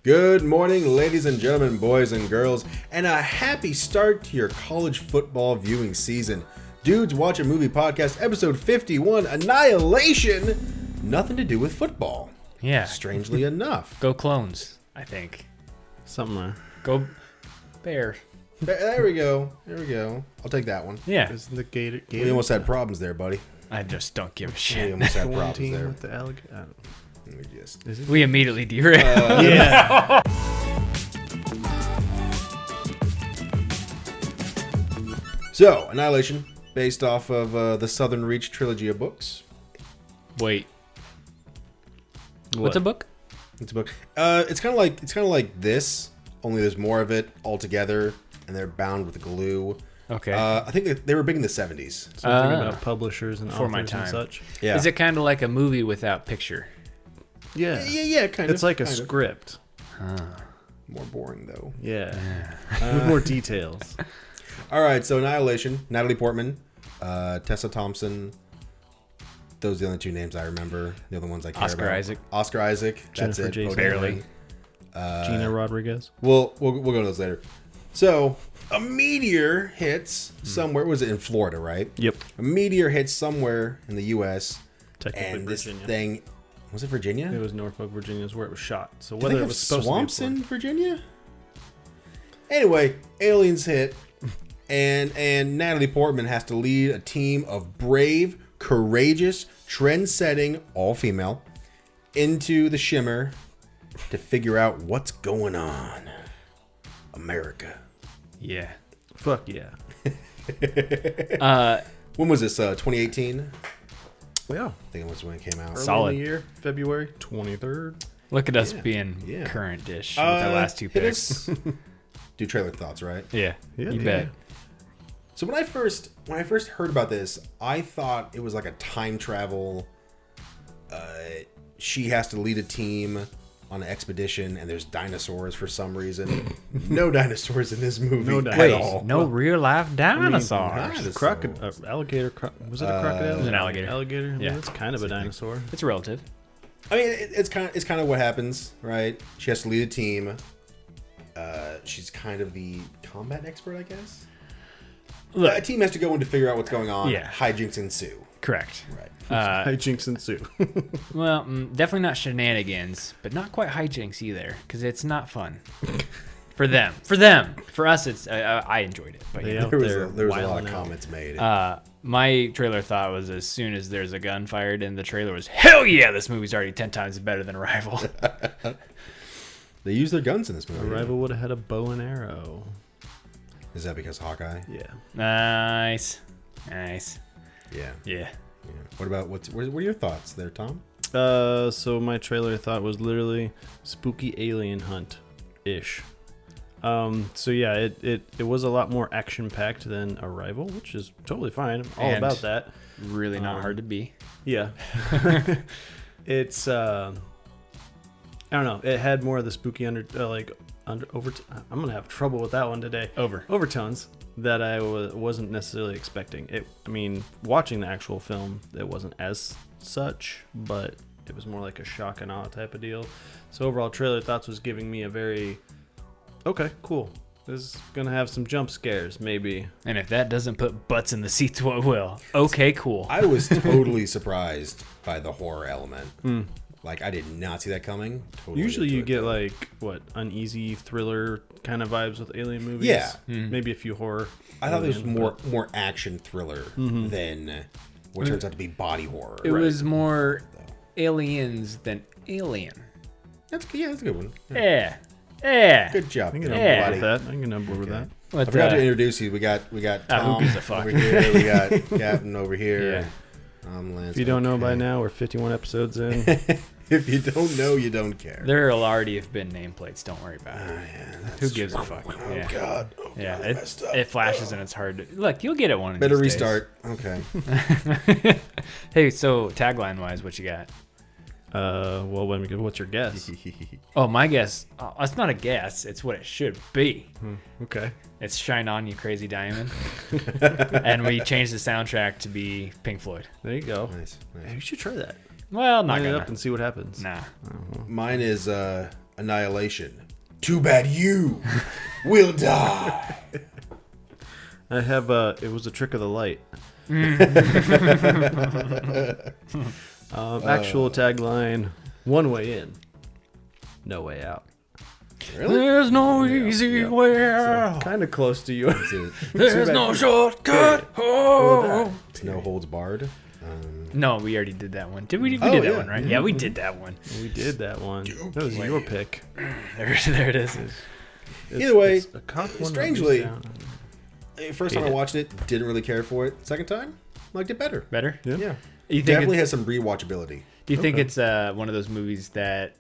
Good morning, ladies and gentlemen, boys and girls, and a happy start to your college football viewing season. Dudes Watch a Movie Podcast, episode 51, Annihilation. Nothing to do with football. Yeah. Strangely enough. Go Clones, I think. Something. Go Bears. There we go. There we go. I'll take that one. Yeah. Isn't the Gator? We almost had problems there, buddy. I just don't give a We shit. almost had One problems team there. with the alligator. We immediately derailed. Yeah. So, Annihilation, based off of the Southern Reach trilogy of books. Wait. What's a book? It's a book. It's kind of like this, only there's more of it all together, and they're bound with glue. Okay. I think they were big in the 70s. Something about publishers and Before my authors time. and such. Yeah. Is it kind of like a movie without picture? Yeah. Yeah, kind of. It's like a kind of. script. More boring, though. Yeah. With more details. All right, so Annihilation, Natalie Portman, Tessa Thompson. Those are the only two names I remember. The other ones I care Oscar about. Isaac. Oscar Isaac. That's Jennifer it. Jason Barely. Gina Rodriguez. We'll go to those later. So, a meteor hits somewhere. Was it in Florida, right? Yep. A meteor hits somewhere in the U.S. Technically and this Virginia. thing... Was it Virginia? It was Norfolk, Virginia is where it was shot. So Do they whether it have was supposed swamps to be in Virginia? Anyway, aliens hit, and Natalie Portman has to lead a team of brave, courageous, trend-setting, all-female, into the Shimmer to figure out what's going on. America. Yeah. Fuck yeah. When was this? 2018? Yeah. I think it was when it came out. Early Solid. in the year, February 23rd. Look at us Yeah. being Yeah. current dish with the last two hit picks. us. Do trailer thoughts, right? Yeah. Yeah. You Yeah. bet. So when I first heard about this, I thought it was like a time travel. She has to lead a team on an expedition, and there's dinosaurs for some reason. No dinosaurs in this movie No at dinosaurs. Wait, all. no real life dinosaurs. dinosaurs. Alligator. Was it a crocodile? It was an alligator. Alligator? I mean, Yeah. that's kind of a dinosaur. It's relative. I mean, it's kind of what happens, right? She has to lead a team. She's kind of the combat expert, I guess. Look, A team has to go in to figure out what's going on. Yeah. Hijinks ensue. correct. Right. Hijinks ensue. Well, definitely not shenanigans, but not quite hijinks either, because it's not fun. For them. For us, it's I enjoyed it. But They yeah. out There was there a lot wilding of out. comments made. My trailer thought was as soon as there's a gun fired in the trailer was, hell yeah, this movie's already 10 times better than Arrival. They use their guns in this movie. Arrival would have had a bow and arrow. Is that because Hawkeye? Yeah. Nice. Yeah. Yeah. Yeah. What about what are your thoughts there, Tom? So my trailer thought was literally spooky alien hunt ish. So yeah, it was a lot more action packed than Arrival, which is totally fine. I'm all And- about that. Really not hard to be. Yeah. It's I don't know. It had more of the spooky I'm gonna have trouble with that one today. Overtones that I wasn't necessarily expecting. I mean, watching the actual film, it wasn't as such, but it was more like a shock and awe type of deal. So overall, trailer thoughts was giving me a very okay, cool. This is gonna have some jump scares, maybe. And if that doesn't put butts in the seats, what will? Okay, cool. I was totally surprised by the horror element. Like, I did not see that coming. Totally Usually into you it, get though. like uneasy thriller kind of vibes with alien movies. Yeah. Maybe a few horror. I thought this was alien, more action thriller than what turns out to be body horror. It was more aliens than alien. That's a good one. Yeah. Good job, I can there, get on buddy. board with that. I can get on board with that. What, I forgot to introduce you. We got Tom who gives a fuck? over here. We got Captain over here. Yeah. I'm Lance. If you don't know by Okay. now, we're 51 episodes in. If you don't know, you don't care. There'll already have been nameplates. Don't worry about it. Yeah, that's Who gives a true. fuck? Oh, Yeah. God. Oh, Yeah, God, I messed up. it flashes and it's hard to look. You'll get it one of Better these restart. Okay. days. Hey, so tagline wise, what you got? Well, what's your guess? Oh, my guess. It's not a guess. It's what it should be. Okay. It's "Shine On, You Crazy Diamond," and we changed the soundtrack to be Pink Floyd. There you go. Nice. Hey, you should try that. Well, not Line it gonna. up and see what happens. Nah. Mine is Annihilation. Too bad you will die. I have it was a trick of the light. Actual tagline: one way in, no way out. Really? There's no easy way out. Kind of close to yours. There's no shortcut. Oh. No holds barred. No, we already did that one. Did we? We did that yeah. one, right? Yeah, we did that one. We did that one. That was your pick. There it is. Either way, it's a cock one strangely, down. first time I watched it, didn't really care for it. Second time, liked it better. Better? Yeah. Yeah. You think Definitely has some rewatchability. Do you think it's one of those movies that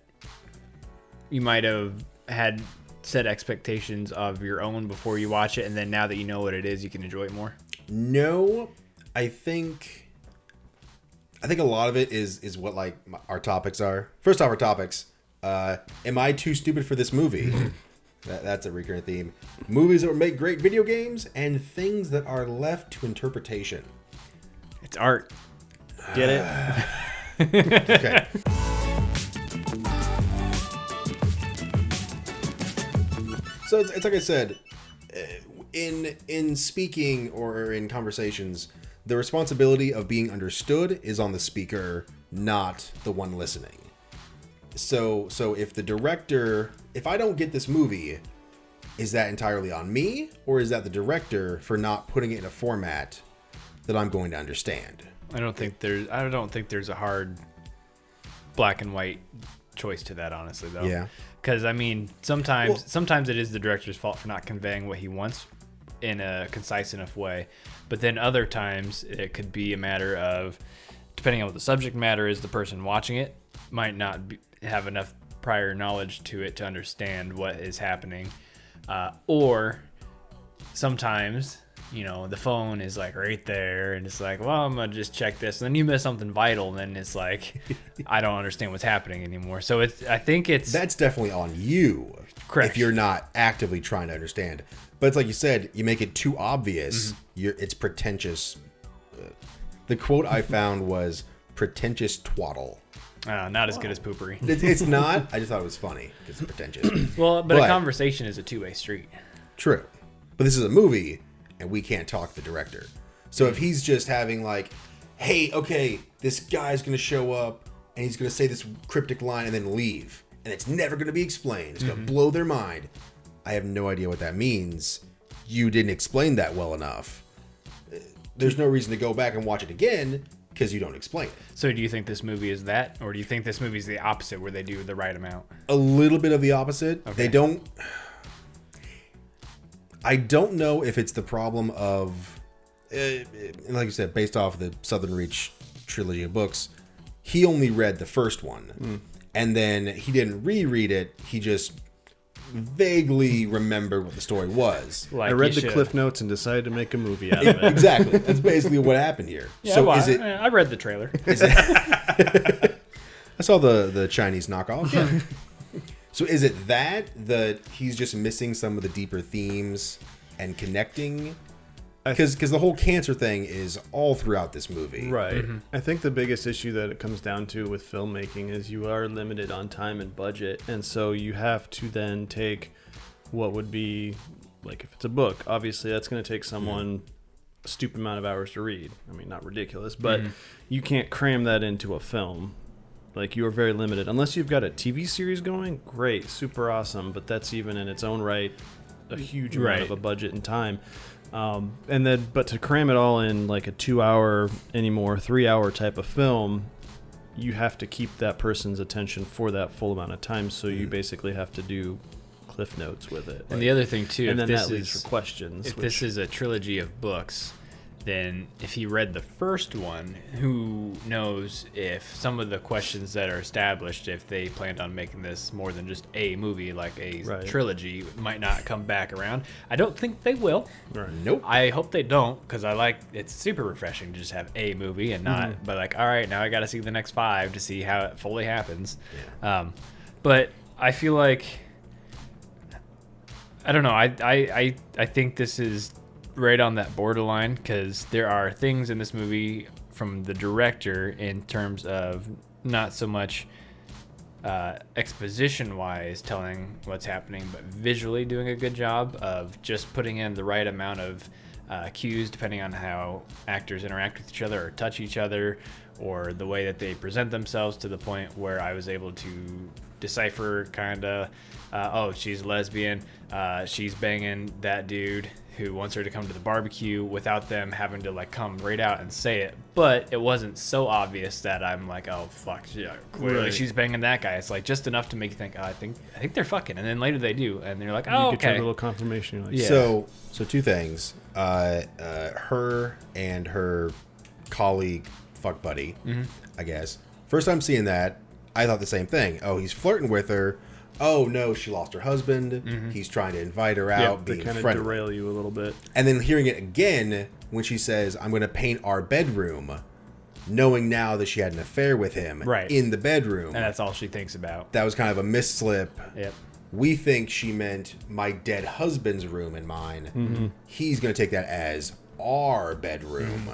you might have had set expectations of your own before you watch it, and then now that you know what it is, you can enjoy it more? No, I think a lot of it is what like our topics are. First off, our topics. Am I too stupid for this movie? That's a recurring theme. Movies that make great video games and things that are left to interpretation. It's art. Get it? Okay. So it's like I said, in speaking or in conversations, the responsibility of being understood is on the speaker, not the one listening. So if the director, if I don't get this movie, is that entirely on me, or is that the director for not putting it in a format that I'm going to understand? I don't think there's a hard black and white choice to that, honestly, though. Yeah. Because I mean, sometimes it is the director's fault for not conveying what he wants in a concise enough way, but then other times it could be a matter of, depending on what the subject matter is, the person watching it might not have enough prior knowledge to it to understand what is happening, or sometimes, you know, the phone is like right there and it's like, well, I'm gonna just check this, and then you miss something vital, and then it's like I don't understand what's happening anymore. So I think that's definitely on you. Correct. If you're not actively trying to understand. But it's like you said, you make it too obvious. It's pretentious. The quote I found was pretentious twaddle. not as good as poopery. It's not. I just thought it was funny because it's pretentious. Well, but a conversation is a two-way street. True. But this is a movie, and we can't talk to the director. So if he's just having like, hey, okay, this guy's going to show up, and he's going to say this cryptic line and then leave, and it's never going to be explained. It's going to blow their mind. I have no idea what that means. You didn't explain that well enough. There's no reason to go back and watch it again because you don't explain it. So do you think this movie is that, or do you think this movie is the opposite, where they do the right amount? A little bit of the opposite. Okay. They don't... I don't know if it's the problem of... like you said, based off the Southern Reach trilogy of books, he only read the first one. And then he didn't reread it. He just vaguely remembered what the story was. Like I read the Cliff Notes and decided to make a movie out of it. Exactly. That's basically what happened here. Yeah, so well, is it... I read the trailer. I saw the Chinese knockoff. Yeah. So is it that he's just missing some of the deeper themes and connecting? Because the whole cancer thing is all throughout this movie. Right. I think the biggest issue that it comes down to with filmmaking is you are limited on time and budget. And so you have to then take what would be, like if it's a book, obviously that's going to take someone a stupid amount of hours to read. I mean, not ridiculous, but you can't cram that into a film. Like, you are very limited. Unless you've got a TV series going, great, super awesome. But that's even in its own right a huge amount of a budget and time. But to cram it all in like a 2-hour, anymore 3-hour type of film, you have to keep that person's attention for that full amount of time. So you basically have to do Cliff Notes with it. And the other thing too, and if then this that leads is for questions. if this is a trilogy of books, then if he read the first one, who knows if some of the questions that are established, if they planned on making this more than just a movie, like a trilogy, might not come back around. I don't think they will. Nope. I hope they don't, because it's super refreshing to just have a movie and not, but like, all right, now I got to see the next 5 to see how it fully happens. Yeah. But I feel like, I don't know, I think this is right on that borderline, because there are things in this movie from the director in terms of not so much exposition wise telling what's happening, but visually doing a good job of just putting in the right amount of cues depending on how actors interact with each other or touch each other, or the way that they present themselves, to the point where I was able to decipher kind of, oh, she's lesbian, she's banging that dude who wants her to come to the barbecue, without them having to like come right out and say it. But it wasn't so obvious that I'm like, oh fuck, yeah, clearly she's banging that guy. It's like just enough to make you think, oh, I think they're fucking, and then later they do, and they're like, oh, you get okay. your little confirmation. You're like, Yeah. So two things. Her and her colleague, fuck buddy, I guess. First time seeing that, I thought the same thing. Oh, he's flirting with her. Oh no, she lost her husband. He's trying to invite her out, being they kind of friendly. derail you a little bit. And then hearing it again when she says, I'm going to paint our bedroom, knowing now that she had an affair with him in the bedroom. And that's all she thinks about. That was kind of a mislip. Yep. We think she meant my dead husband's room and mine. He's going to take that as our bedroom.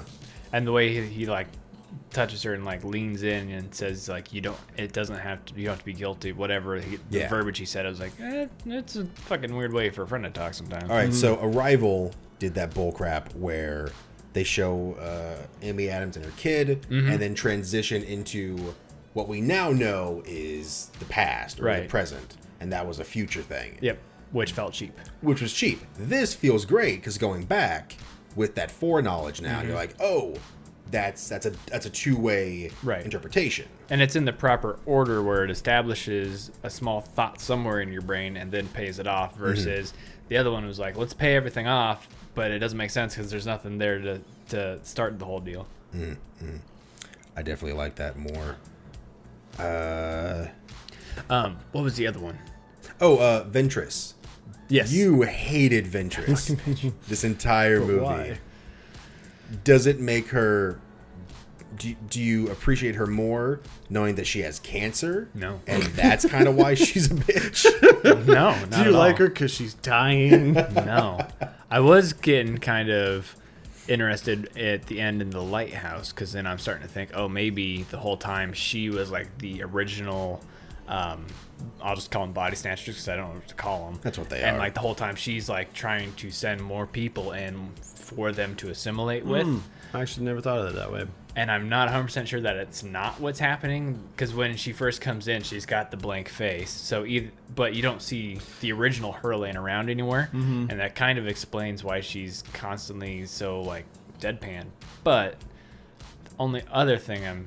And the way he like touches her and like leans in and says like, you don't have to be guilty, whatever the verbiage he said, I was like, it's a fucking weird way for a friend to talk sometimes. All right, so Arrival did that bullcrap where they show Amy Adams and her kid, and then transition into what we now know is the past or the present, and that was a future thing. Yep, which felt cheap. Which was cheap. This feels great because going back with that foreknowledge now, you're like, oh, that's a two-way interpretation. And it's in the proper order where it establishes a small thought somewhere in your brain and then pays it off, versus the other one was like, let's pay everything off, but it doesn't make sense because there's nothing there to start the whole deal. I definitely like that more. What was the other one? Oh, Ventress. Yes. You hated Ventress this entire movie. Why? Does it make her... Do you appreciate her more knowing that she has cancer? No. And that's kind of why she's a bitch? No, not Do you like her because she's dying? No. I was getting kind of interested at the end in the lighthouse, because then I'm starting to think, oh, maybe the whole time she was like the original... I'll just call them body snatchers because I don't know what to call them. That's what they and are. like the whole time she's like trying to send more people in for them to assimilate with. I actually never thought of it that way. And I'm not 100% sure that it's not what's happening, because when she first comes in, she's got the blank face. So but you don't see the original her laying around anywhere, and that kind of explains why she's constantly so like deadpan. But the only other thing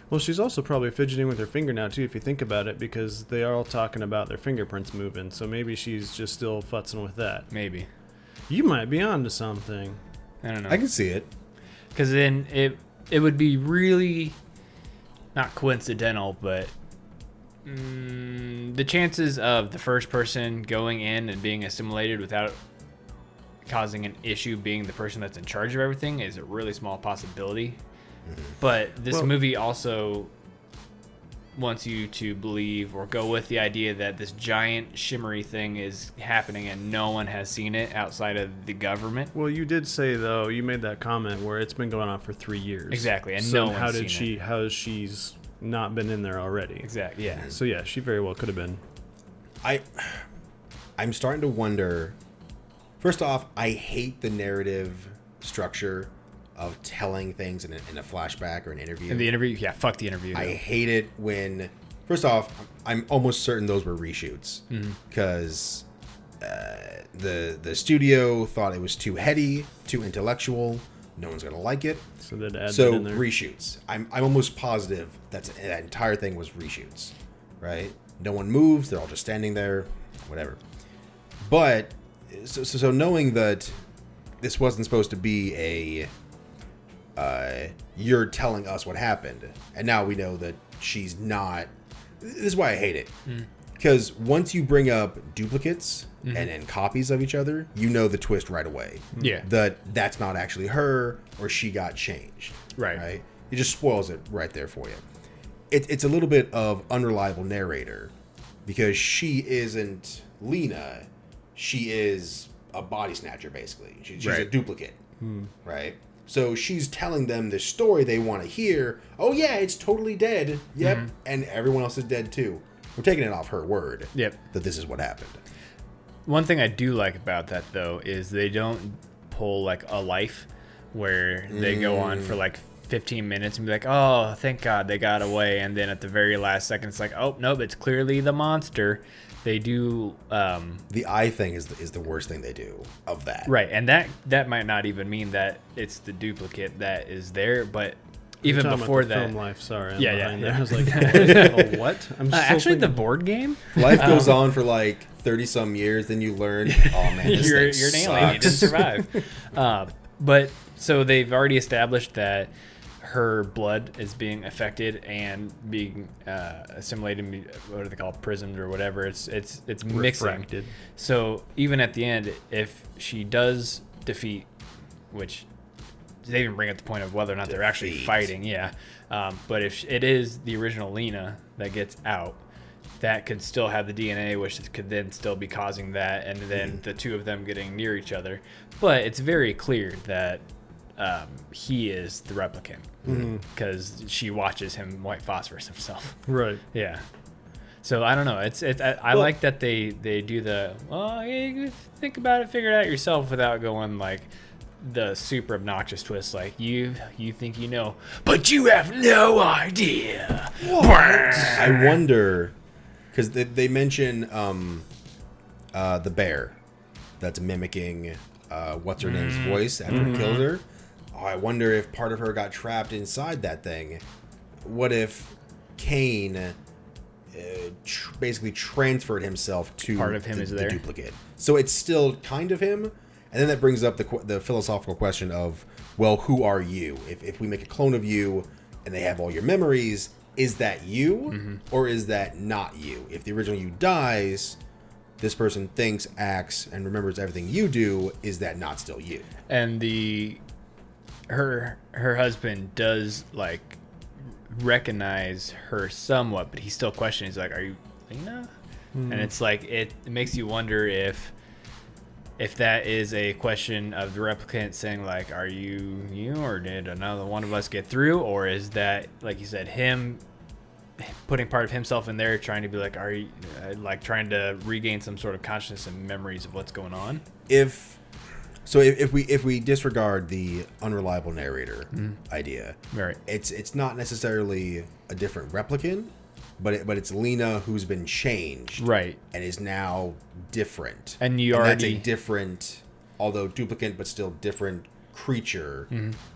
Well, she's also probably fidgeting with her finger now, too, if you think about it, because they are all talking about their fingerprints moving, so maybe she's just still futzing with that. maybe, You might be onto something. I don't know. I can see it. Because then it would be really not coincidental, but the chances of the first person going in and being assimilated without causing an issue being the person that's in charge of everything is a really small possibility. But this movie also wants you to believe or go with the idea that this giant shimmery thing is happening and no one has seen it outside of the government. Well, you did say, though, you made that comment where it's been going on for 3 years. Exactly, and so no one's seen it. how has she's not been in there already? Exactly, yeah. So, yeah, she very well could have been. I'm starting to wonder. First off, I hate the narrative structure of telling things in a flashback or an interview. In the interview, yeah, fuck the interview. I hate it when, first off, I'm almost certain those were reshoots because the studio thought it was too heady, too intellectual. No one's gonna like it. So they'd add So that in there. reshoots. I'm almost positive that entire thing was reshoots, right? No one moves. They're all just standing there, whatever. But so knowing that this wasn't supposed to be a you're telling us what happened, and now we know that she's not. This is why I hate it, because once you bring up duplicates and copies of each other, you know the twist right away. Yeah. That's not actually her, or she got changed. Right. It just spoils it right there for you. It's a little bit of unreliable narrator, because she isn't Lena, she is a body snatcher basically. She's a duplicate, right? So she's telling them the story they want to hear. Oh yeah, it's totally dead. Yep, and everyone else is dead too. We're taking it off her word. Yep. That this is what happened. One thing I do like about that though is they don't pull like a life where they go on for like 15 minutes and be like, oh, thank God they got away, and then at the very last second it's like, oh nope, it's clearly the monster. They do the eye thing is the worst thing they do of that. Right, and that might not even mean that it's the duplicate that is there, but even before that, film life. Sorry, yeah. I was like, oh, what? I'm actually the board game. Life goes on for like 30 some years, then you learn, oh man, this you're an thing alien. You didn't sucks. survive. But so they've already established that her blood is being affected and being assimilated. What do they call it? Prismed or whatever. It's mixing. Refracted. So even at the end, if she does defeat, which they even bring up the point of whether or not they're actually fighting, but if it is the original Lena that gets out, that could still have the DNA, which could then still be causing that, and then the two of them getting near each other. But it's very clear that he is the replicant because she watches him white phosphorus himself. Right. Yeah. So I don't know. I like that they do the, well, you think about it, figure it out yourself without going like the super obnoxious twist, like you think you know, but you have no idea. I wonder, because they mention the bear that's mimicking what's her name's voice after it kills her. Oh, I wonder if part of her got trapped inside that thing. What if Kane basically transferred himself to part of him the, is the there duplicate? So it's still kind of him. And then that brings up the philosophical question of, well, who are you? If we make a clone of you and they have all your memories, is that you or is that not you? If the original you dies, this person thinks, acts, and remembers everything you do, is that not still you? And her husband does like recognize her somewhat, but he still questions, like, are you Lena? And it's like it makes you wonder if that is a question of the replicant saying, like, are you or did another one of us get through? Or is that, like you said, him putting part of himself in there, trying to be like, are you like trying to regain some sort of consciousness and memories of what's going on? If we disregard the unreliable narrator idea, Right. It's not necessarily a different replicant, but it's Lena who's been changed, Right. and is now different. And that's a different, although duplicate, but still different creature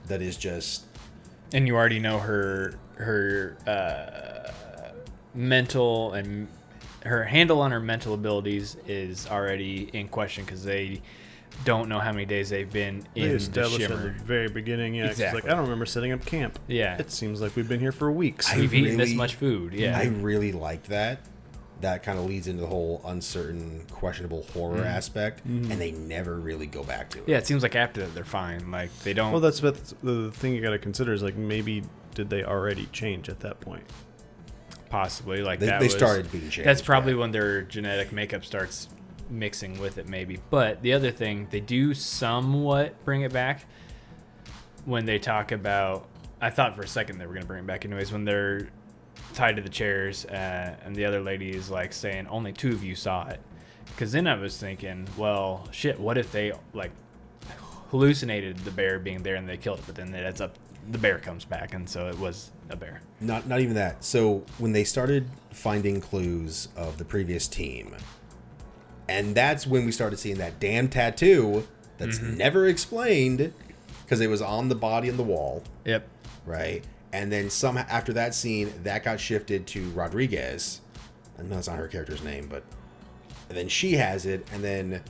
that is just. And you already know her mental and her handle on her mental abilities is already in question because they don't know how many days they've been in the established Shimmer. at the very beginning. Yeah, Exactly. She's like, I don't remember setting up camp. Yeah. It seems like we've been here for weeks. We've eaten this much food. Yeah. I really liked that. That kind of leads into the whole uncertain, questionable horror aspect, and they never really go back to it. Yeah, it seems like after that they're fine. Like they don't. Well, that's the thing you got to consider is like maybe did they already change at that point? Possibly like They started being changed. That's probably when their genetic makeup starts mixing with it, maybe. But the other thing, they do somewhat bring it back when they talk about. I thought for a second they were going to bring it back, anyways. When they're tied to the chairs, and the other lady is like saying, "Only two of you saw it." Because then I was thinking, well, shit. What if they like hallucinated the bear being there and they killed it? But then it ends up the bear comes back, and so it was a bear. Not even that. So when they started finding clues of the previous team, and that's when we started seeing that damn tattoo that's never explained because it was on the body and the wall. Yep. Right. And then somehow after that scene, that got shifted to Rodriguez. I know that's not her character's name, but and then she has it. And then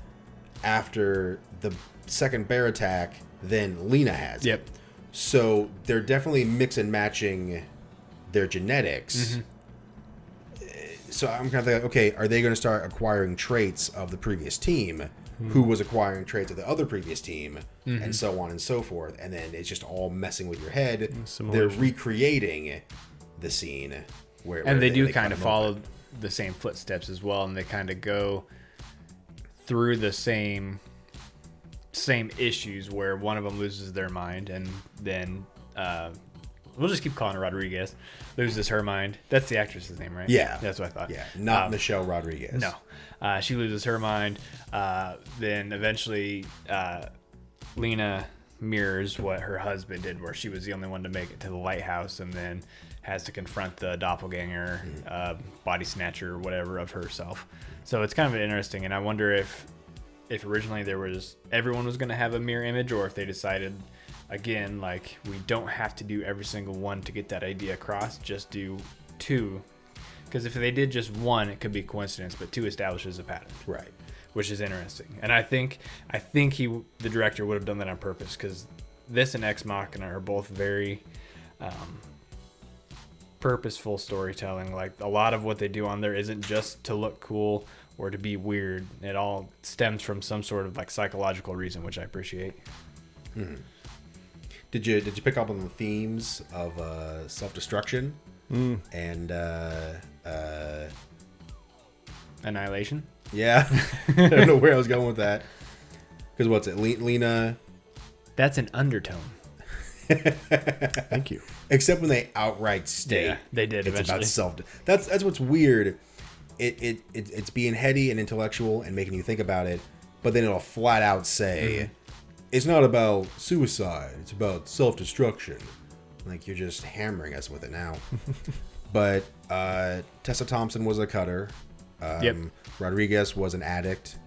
after the second bear attack, then Lena has Yep. it. So they're definitely mix and matching their genetics. So I'm kind of like, okay, are they going to start acquiring traits of the previous team? Who was acquiring traits of the other previous team, and so on and so forth. And then it's just all messing with your head. They're recreating the scene. And they do kind of follow the same footsteps as well, and they kind of go through the same same issues where one of them loses their mind, and then we'll just keep calling her Rodriguez, loses her mind. That's the actress's name, right? Yeah. That's what I thought. Yeah, not Michelle Rodriguez. No. She loses her mind. Then eventually Lena mirrors what her husband did, where she was the only one to make it to the lighthouse, and then has to confront the doppelganger, body snatcher, whatever, of herself. So it's kind of interesting, and I wonder if originally everyone was going to have a mirror image, or if they decided, again, like, we don't have to do every single one to get that idea across, just do 2. Because if they did just 1, it could be coincidence, but 2 establishes a pattern. Right. Which is interesting. And I think the director would have done that on purpose, because this and Ex Machina are both very purposeful storytelling. Like, a lot of what they do on there isn't just to look cool or to be weird. It all stems from some sort of like psychological reason, which I appreciate. Mm-hmm. Did you pick up on the themes of self-destruction and Annihilation? Yeah. I don't know where I was going with that. Because what's it? Lena. That's an undertone. Thank you. Except when they outright state. Yeah, they did it's eventually. about self. That's what's weird. It's being heady and intellectual and making you think about it, but then it'll flat out say, it's not about suicide. It's about self-destruction. Like, you're just hammering us with it now. But Tessa Thompson was a cutter. Rodriguez was an addict.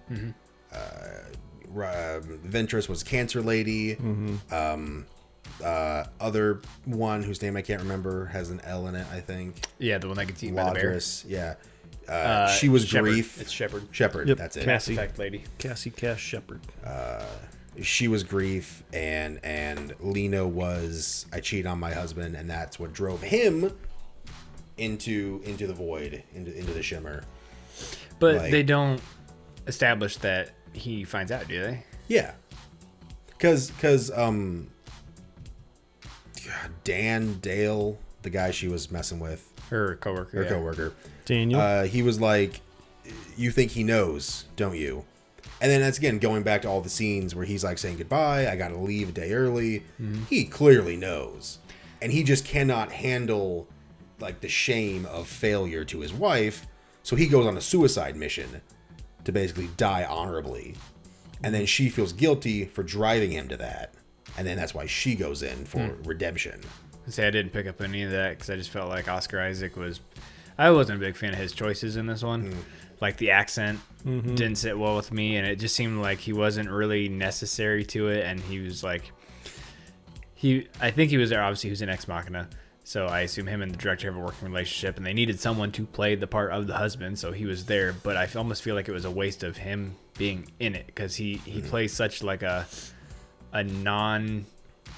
Ventress was cancer lady. Other one whose name I can't remember has an L in it, I think. Yeah, the one that gets eaten by the bear. Yeah. She was Shepard. Grief. It's Shepard. Shepard, Yep. that's it. Mass Effect lady. Cassie Cash Shepard. She was Grief, and Lena was I cheat on my husband, and that's what drove him into the void, into the shimmer. But Like, they don't establish that he finds out, do they? yeah, because Dale, the guy she was messing with, Her coworker. coworker, Daniel. he was like, you think he knows, don't you? And then that's, again, going back to all the scenes where he's like saying goodbye, I gotta leave a day early. He clearly knows, and he just cannot handle like the shame of failure to his wife, so he goes on a suicide mission to basically die honorably, and then she feels guilty for driving him to that, and then that's why she goes in for redemption. I didn't pick up any of that because I just felt like Oscar Isaac I wasn't a big fan of his choices in this one. Like, the accent didn't sit well with me, and it just seemed like he wasn't really necessary to it, and he was like, I think he was there, obviously he was in Ex Machina, so I assume him and the director have a working relationship, and they needed someone to play the part of the husband, so he was there, but I almost feel like it was a waste of him being in it, because he plays such like a non...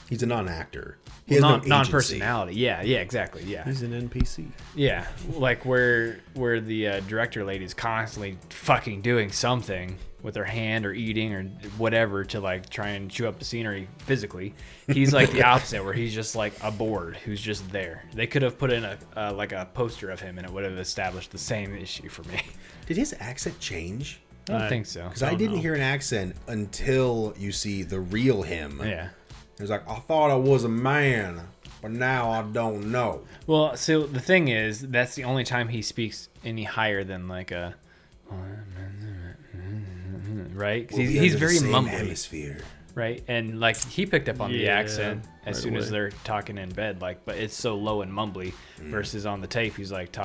He's a non-actor. He has no agency. Non-personality. Yeah, exactly. Yeah. He's an NPC. Yeah, like where the director lady's constantly fucking doing something with her hand or eating or whatever to like try and chew up the scenery physically. He's like the opposite, where he's just like a board who's just there. They could have put in a poster of him, and it would have established the same issue for me. Did his accent change? I don't think so. Because I didn't hear an accent until you see the real him. Yeah. He was like, I thought I was a man, but now I don't know. Well, so the thing is, that's the only time he speaks any higher than like a... Right? 'Cause he's very mumbly. Hemisphere. Right? And like, he picked up on the accent as right soon as away. they're talking in bed, like, but it's so low and mumbly versus on the tape he's like,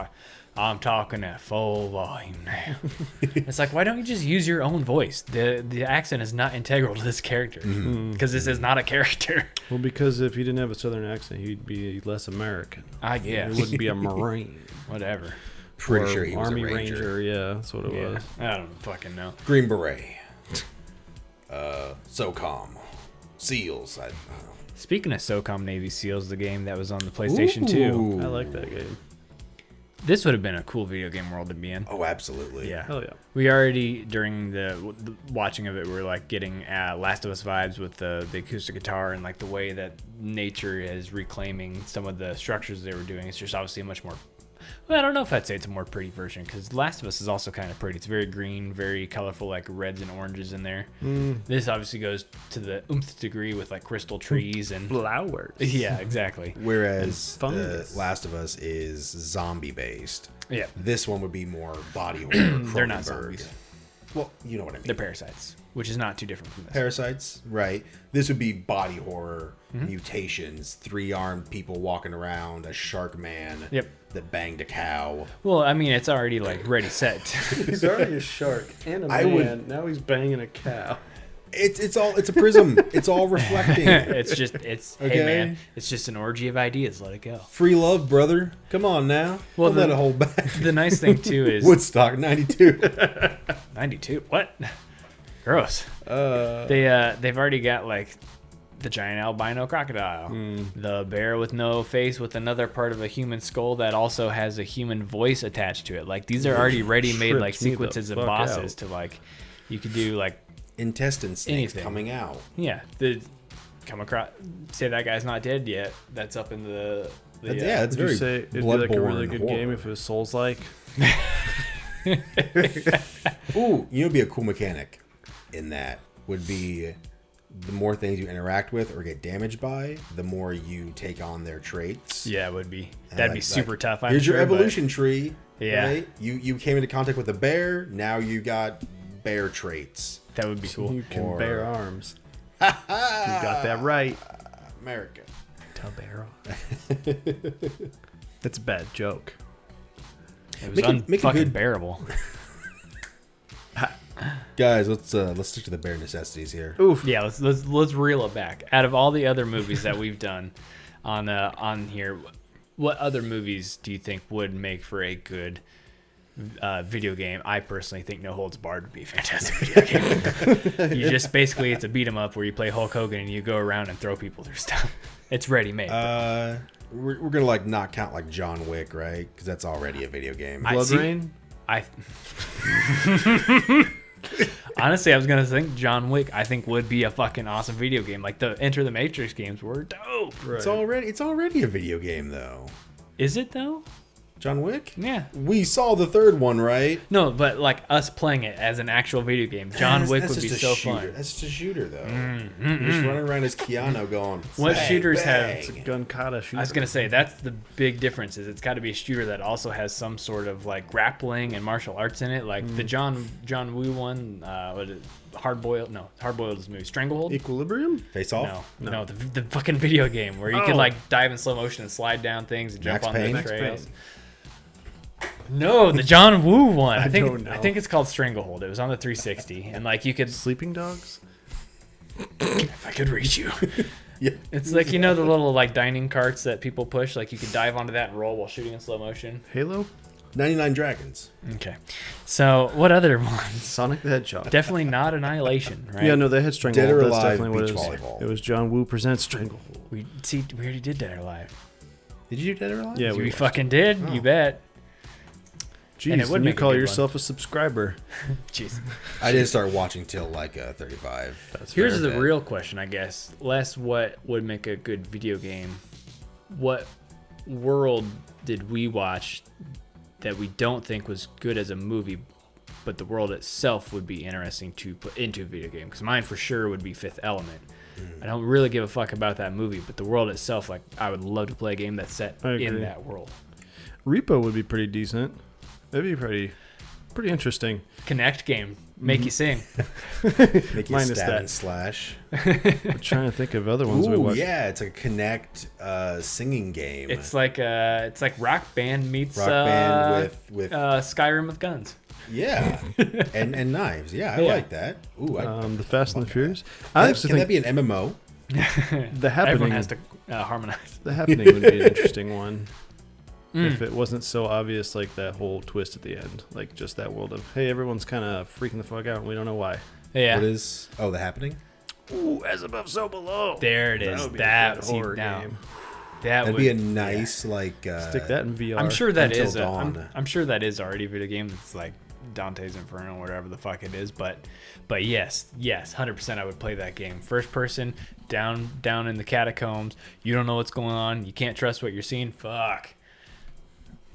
I'm talking at full volume now. It's like, why don't you just use your own voice? The accent is not integral to this character, because this is not a character. Well, because if he didn't have a southern accent, he'd be less American. I guess. He wouldn't be a Marine. Whatever. Pretty Or sure he was Army a ranger. Yeah, that's what it was. I don't fucking know. Green Beret. SOCOM. SEALs. I don't know. Speaking of SOCOM Navy SEALs, the game that was on the PlayStation 2, Ooh. I like that game. this would have been a cool video game world to be in. Oh, absolutely. Yeah. Hell yeah. We already, during the watching of it, we were like getting Last of Us vibes with the acoustic guitar and like the way that nature is reclaiming some of the structures they were doing. It's just obviously a much more Well, I don't know if I'd say it's a more pretty version because Last of Us is also kind of pretty. It's very green, very colorful, like reds and oranges in there. This obviously goes to the oomph degree with like crystal trees and flowers. Yeah, exactly. Whereas Last of Us is zombie based. Yeah. This one would be more body horror. They're not Cronenberg. zombies. Well, you know what I mean. They're parasites, which is not too different from this. Parasites, right? This would be body horror, mutations, 3-armed people walking around, a shark man that banged a cow. Well, I mean, it's already like ready set. He's already a shark and a man. Now he's banging a cow. It's a prism. It's all reflecting. Hey man, it's just an orgy of ideas. Let it go. Free love, brother. Come on now. Well, Don't let it hold back. The nice thing too is Woodstock 92. 92. What? Gross. They've already got like the giant albino crocodile, the bear with no face with another part of a human skull that also has a human voice attached to it. Like these are already ready-made like sequences of bosses to like you could do like intestine snakes coming out. Yeah, come across. Say that guy's not dead yet. That's up in the it's very it'd be like a really good game if it was Souls-like. Ooh, you know, be a cool mechanic in that would be the more things you interact with or get damaged by, the more you take on their traits. Yeah, it would be. That'd be super tough. Here's your evolution tree. Yeah. Right? You came into contact with a bear. Now you got bear traits. That would be cool. You can bear arms. You got that right. America. To bear arms. That's a bad joke. It was unfucking bearable. Guys, let's stick to the bare necessities here. Oof. Yeah, let's reel it back. Out of all the other movies that we've done on here, what other movies do you think would make for a good video game? I personally think No Holds Barred would be a fantastic video game. You just basically, it's a beat 'em up where you play Hulk Hogan and you go around and throw people through stuff. It's ready made. We're gonna like not count like John Wick, right? Because that's already a video game. Blood Rain. Honestly, I was gonna think John Wick. I think would be a fucking awesome video game. Like the Enter the Matrix games were dope. Right. It's already a video game though. Is it though? John Wick? Yeah. We saw the third one, right? No, but like us playing it as an actual video game. John Wick would be so fun. That's just a shooter, though. You're just running around as Keanu going, what bang, shooters bang. It's a gun kata shooter. I was going to say, that's the big difference is it's got to be a shooter that also has some sort of like grappling and martial arts in it. Like the John Woo one, what is it? Hardboiled is the movie. Stranglehold? Equilibrium? Face Off? No, the fucking video game where you could like dive in slow motion and slide down things and jump on the trails. No, the John Woo one. I think it's called Stranglehold. It was on the 360, and like you could Sleeping Dogs. If I could reach you. Yeah. It's like the little like dining carts that people push. Like you could dive onto that and roll while shooting in slow motion. Halo. 99 Dragons. Okay. So what other ones? Sonic the Hedgehog. Definitely not Annihilation, right? Yeah, no, they had Stranglehold. Dead or That's Alive definitely what Beach it was. Volleyball. It was John Woo presents Stranglehold. We already did Dead or Alive. Did you do Dead or Alive? Yeah, we fucking did. Oh. You bet. Jeez, when you call yourself a subscriber. Jeez. I didn't start watching till like 35. Here's the real question, I guess. Less what would make a good video game. What world did we watch that we don't think was good as a movie, but the world itself would be interesting to put into a video game? Because mine for sure would be Fifth Element. I don't really give a fuck about that movie, but the world itself, like I would love to play a game that's set in that world. Repo would be pretty decent. That'd be pretty interesting. Connect game, make you sing. Make you Minus stab that. and slash. I'm trying to think of other ones we Ooh, watched. yeah, it's a Connect singing game. It's like Rock Band meets Rock Band with Skyrim with guns. yeah, and knives. Yeah, I like that. Ooh, The Fast and the Furious. Can that be an MMO? The Happening. Everyone has to harmonize. The Happening would be an interesting one. If it wasn't so obvious, like that whole twist at the end, like just that world of, hey, everyone's kind of freaking the fuck out and we don't know why. Yeah. What is? Oh, The Happening. Ooh, as above, so below. There it is. That would be a good horror game. That'd be a nice like. Stick that in VR. I'm sure that Until is. Dawn. I'm sure that is already a video game. It's like Dante's Inferno, whatever the fuck it is. But yes, 100% I would play that game. First person, down in the catacombs. You don't know what's going on. You can't trust what you're seeing. Fuck.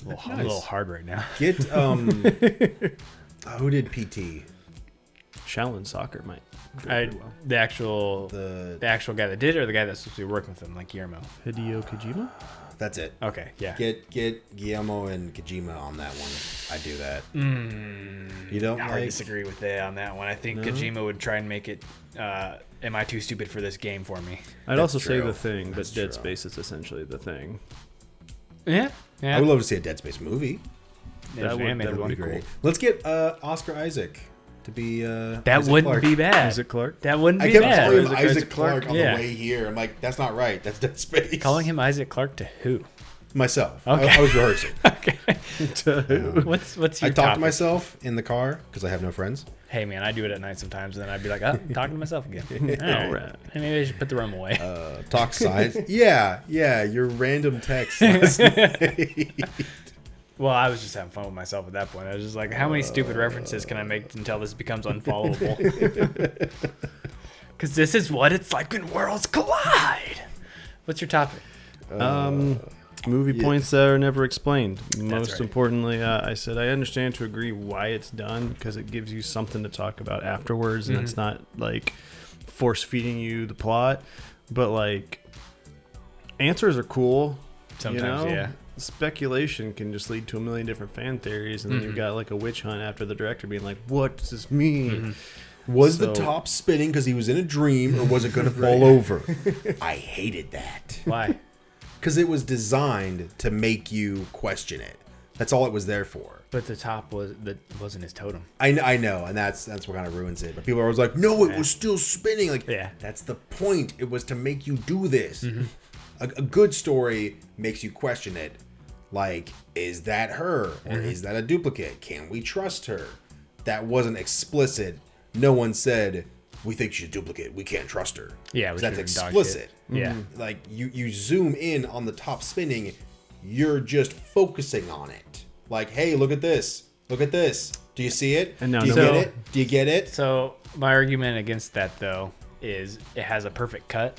I'm a little hard right now. Get who did PT? Shaolin Soccer might. The actual guy that did it, or the guy that's supposed to be working with him, like Guillermo. Hideo Kojima. That's it. Okay, yeah. Get Guillermo and Kojima on that one. I do that. You don't I like? disagree with that on that one. I think Kojima would try and make it. Am I too stupid for this game for me? I'd also say true. The Thing, That's but Dead true. Space is essentially The Thing. Yeah. I would love to see a Dead Space movie. That would be be cool. Let's get Oscar Isaac to be. That Isaac wouldn't Clarke. be bad. Isaac Clarke. That wouldn't I be kept bad. calling him Isaac Isaac Clarke Clarke? on Yeah. the way here. I'm like, that's not right. That's Dead Space. Calling him Isaac Clarke to who? myself. Okay. I was rehearsing. Okay. What's your I talk to topic? myself in the car because I have no friends. Hey man, I do it at night sometimes, and then I'd be like, oh, talking to myself again. All right. Maybe I should put the rum away. Talk size. Yeah, your random text last night. Well, I was just having fun with myself at that point. I was just like, how many stupid references can I make until this becomes unfollowable? Because this is what it's like when worlds collide. What's your topic? Movie points that are never explained. Most right. importantly, I said I understand to agree why it's done because it gives you something to talk about afterwards, and it's not like force feeding you the plot. But like, answers are cool. Sometimes, you know? yeah. Speculation can just lead to a million different fan theories, and then you've got like a witch hunt after the director being like, "What does this mean?" Was the top spinning because he was in a dream, or was it going to fall over? I hated that. Why? Because it was designed to make you question it. That's all it was there for. But the top wasn't his totem. I know, and that's what kind of ruins it. But people are always like, "No, it was still spinning." Like, Yeah. that's the point. It was to make you do this. A good story makes you question it. Like, is that her or is that a duplicate? Can we trust her? That wasn't explicit. No one said we think she's a duplicate. We can't trust her. Yeah, 'Cause which that's is dog explicit. shit. Yeah. Like you zoom in on the top spinning, you're just focusing on it. Like, hey, look at this. Look at this. Do you see it? And now Do you no- get So- it? Do you get it? So my argument against that though is it has a perfect cut.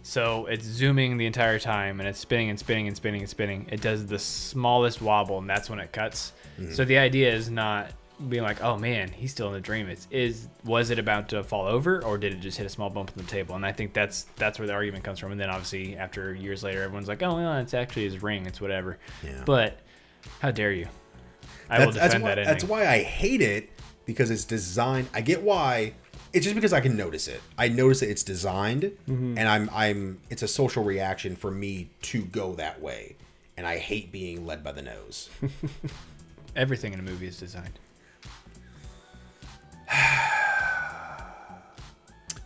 So it's zooming the entire time and it's spinning and spinning and spinning and spinning. It does the smallest wobble and that's when it cuts. So the idea is not being like, oh man, he's still in the dream. Was it about to fall over or did it just hit a small bump on the table? And I think that's where the argument comes from. And then obviously after years later, everyone's like, oh well, it's actually his ring. It's whatever. Yeah. But how dare you? I will defend that ending. That's why I hate it, because it's designed. I get why. It's just because I can notice it. I notice that it's designed, and I'm. It's a social reaction for me to go that way, and I hate being led by the nose. Everything in a movie is designed.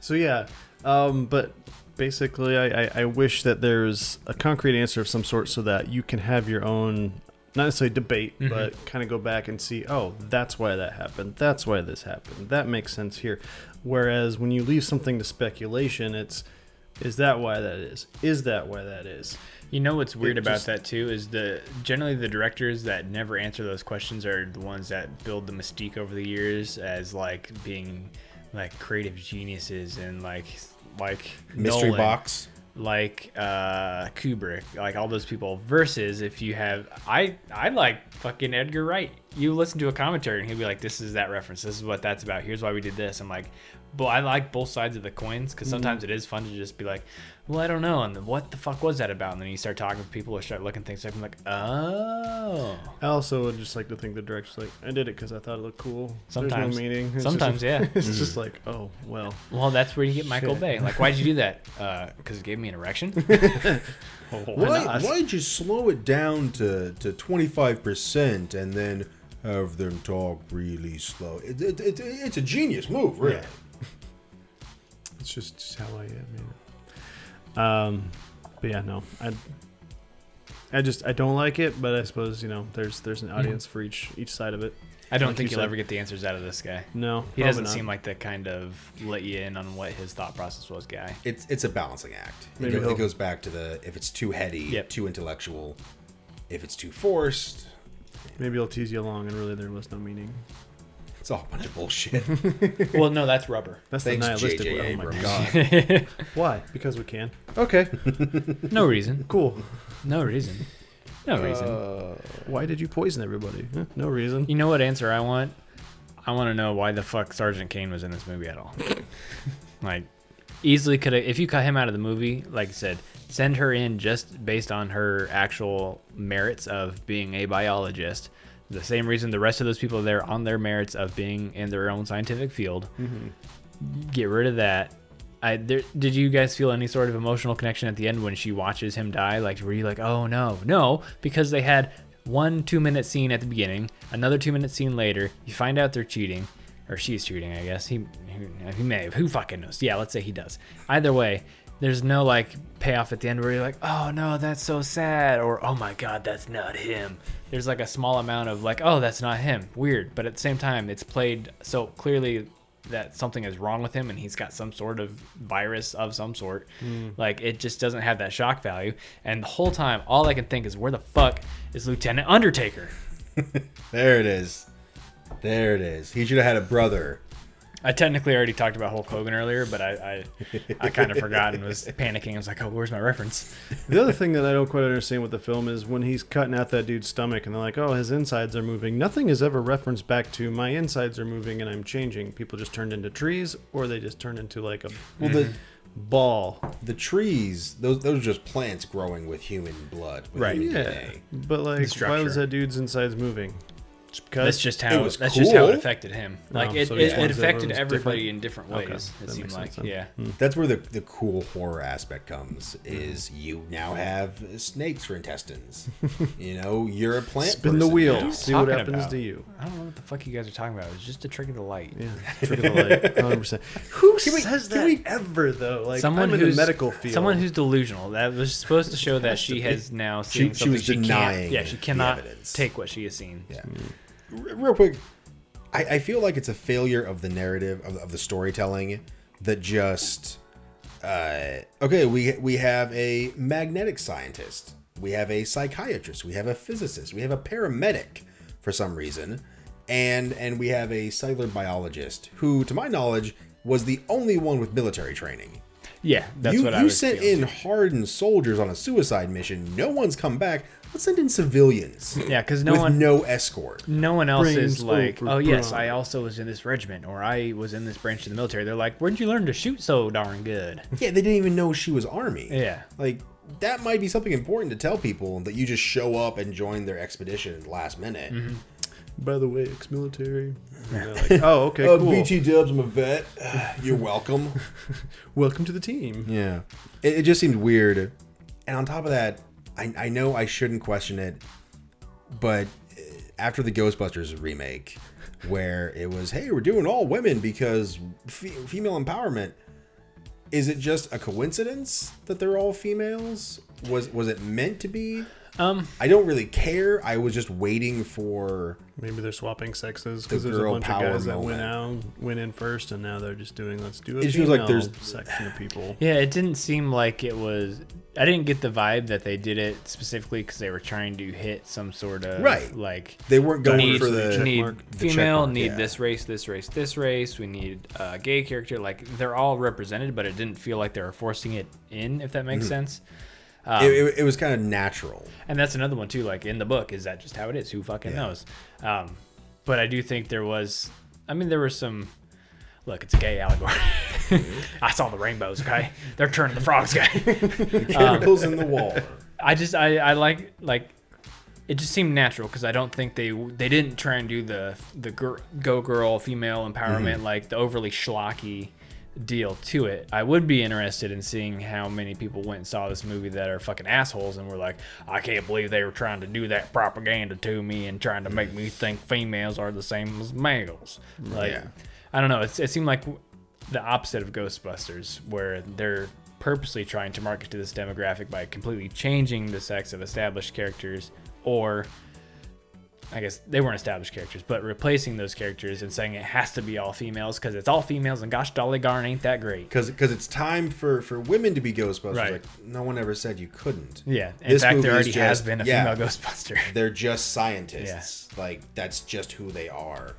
So yeah, but basically, I wish that there's a concrete answer of some sort so that you can have your own, not necessarily debate, but kind of go back and see, oh, that's why that happened. That's why this happened. That makes sense here. Whereas when you leave something to speculation, is that why that is? Is that why that is? You know what's weird about just- that too is generally the directors that never answer those questions are the ones that build the mystique over the years as like being like creative geniuses and like Mystery Nolan, box. like Kubrick, like all those people. Versus if you have I like fucking Edgar Wright. You listen to a commentary and he'll be like, "This is that reference. This is what that's about. Here's why we did this." I'm like, but I like both sides of the coins because sometimes it is fun to just be like, well, I don't know, and what the fuck was that about? And then you start talking to people or start looking things up. I'm like, oh. I also would just like to think the director's like, I did it because I thought it looked cool. Sometimes. There's no meaning. It's Sometimes, just, yeah. It's just like, oh, well. Well, that's where you get Michael Shit. Bay. Like, why'd you do that? Because it gave me an erection. Why'd you slow it down to 25% and then have them talk really slow? It's a genius move, really. Yeah. It's just how I am, man. But yeah, no, I don't like it, but I suppose there's an audience for each side of it. I don't Like think you you'll said. ever get the answers out of this guy. No, He doesn't probably not. seem like the kind of let you in on what his thought process was guy. It's a balancing act. Maybe It he'll- goes back to if it's too heady, Yep. too intellectual, if it's too forced, Maybe I'll tease you along, and really there was no meaning. it's all a bunch of bullshit. Well, no, that's rubber. That's Thanks, the nihilistic J.J. way. Oh my Abrams. god. Why? Because we can. Okay. No reason. Cool. No reason. No reason. Why did you poison everybody? No reason. You know what answer I want? I want to know why the fuck Sergeant Kane was in this movie at all. Like, easily could have, if you cut him out of the movie, like I said, send her in just based on her actual merits of being a biologist. The same reason the rest of those people are there on their merits of being in their own scientific field. Get rid of that. Did you guys feel any sort of emotional connection at the end when she watches him die? Like, were you like, oh no, because they had 1 2-minute scene at the beginning, another 2-minute scene later. You find out they're cheating, or she's cheating, I guess. He may have. Who fucking knows? Yeah, let's say he does. Either way, there's no like payoff at the end where you're like, oh no, that's so sad, or oh my god, that's not him. There's like a small amount of like, oh, that's not him. Weird, but at the same time, it's played so clearly that something is wrong with him and he's got some sort of virus of some sort. Like, it just doesn't have that shock value. And the whole time, all I can think is, where the fuck is Lieutenant Undertaker? There it is. He should have had a brother. I technically already talked about Hulk Hogan earlier, but I kind of forgot and was panicking. I was like, oh, where's my reference? The other thing that I don't quite understand with the film is when he's cutting out that dude's stomach and they're like, oh, his insides are moving. Nothing is ever referenced back to my insides are moving and I'm changing. People just turned into trees, or they just turned into like a ball. The trees, those are just plants growing with human blood. With Right. human Yeah. DNA. But like, why was that dude's insides moving? That's just how it was just how it cool. affected him. Like, Oh, so it each one's affected was everybody different? in different Okay, ways. It that seemed makes like, sense then. yeah. That's where the cool horror aspect comes, is you now have snakes for intestines. You know, you're a plant Spin the person wheel. now. See what Talking happens about? to you. I don't know what the fuck you guys are talking about. It was just a trick of the light. Yeah, trick of the light, 100%. Who says that ever though? Like, Someone I'm in who's the medical field. Someone who's delusional. That was supposed to show that she has now seen She something was she can't. denying Yeah, she the cannot evidence. take what she has seen. Yeah. Real quick, I feel like it's a failure of the narrative, of the storytelling, that just okay, we have a magnetic scientist, we have a psychiatrist, we have a physicist, we have a paramedic for some reason, and we have a cellular biologist who, to my knowledge, was the only one with military training. Yeah, that's what I You was sent feeling. in hardened soldiers on a suicide mission. No one's come back. Let's send in civilians. Yeah, because with no escort. no one else is Brains like, over oh yes, brawn. I also was in this regiment, or I was in this branch of the military. They're like, where'd you learn to shoot so darn good? Yeah, they didn't even know she was Army. Yeah. Like, that might be something important to tell people, that you just show up and join their expedition at the last minute. By the way, ex-military. Like, oh, okay, cool. BT Dubs, I'm a vet. You're welcome. Welcome to the team. Yeah. It just seemed weird. And on top of that, I know I shouldn't question it, but after the Ghostbusters remake, where it was, hey, we're doing all women because female empowerment, is it just a coincidence that they're all females? Was it meant to be? I don't really care. I was just waiting for... Maybe they're swapping sexes because The there's a girl bunch of power guys that moment. went in first, and now they're just doing let's do a It feels female like there's- section of people. Yeah, it didn't seem like it was. I didn't get the vibe that they did it specifically because they were trying to hit some sort of Right. like They weren't going need, for the need check female, mark, need yeah. this race, this race, this race. We need a gay character. Like, they're all represented, but it didn't feel like they were forcing it in. If that makes sense. It was kind of natural. And that's another one too. Like, in the book, is that just how it is? Who fucking knows? But I do think there was. I mean, there were some. Look, it's a gay allegory. I saw the rainbows. Okay, they're turning the frogs gay. Candles in the wall. I like it just seemed natural because I don't think they didn't try and do the go girl female empowerment like the overly schlocky deal to it. I would be interested in seeing how many people went and saw this movie that are fucking assholes and were like, I can't believe they were trying to do that propaganda to me and trying to make me think females are the same as males. Like, Yeah. I don't know. It seemed like the opposite of Ghostbusters, where they're purposely trying to market to this demographic by completely changing the sex of established characters, or I guess they weren't established characters, but replacing those characters and saying it has to be all females because it's all females and gosh dolly darn ain't that great. Because it's time for women to be Ghostbusters. Right. Like, no one ever said you couldn't. Yeah. In This fact, movie there is already has just- been a yeah. female Ghostbuster. They're just scientists. Like, that's just who they are.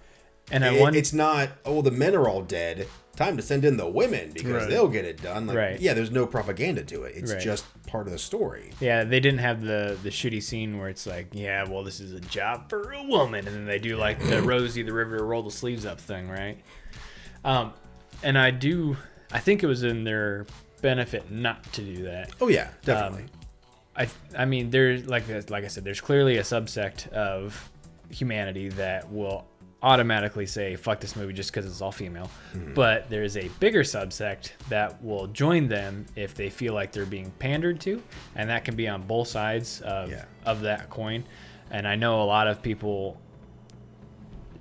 And It's not, oh, the men are all dead. time to send in the women because they'll get it done. Like, yeah, there's no propaganda to it. It's just part of the story. Yeah, they didn't have the shitty scene where it's like, yeah, well, this is a job for a woman. And then they do like the Rosie the Riveter roll the sleeves up thing, right? And I think it was in their benefit not to do that. Oh, yeah, definitely. I mean, there's like I said, there's clearly a subsect of humanity that will automatically say fuck this movie just because it's all female, but there's a bigger subsect that will join them if they feel like they're being pandered to, and that can be on both sides of that coin. And I know a lot of people,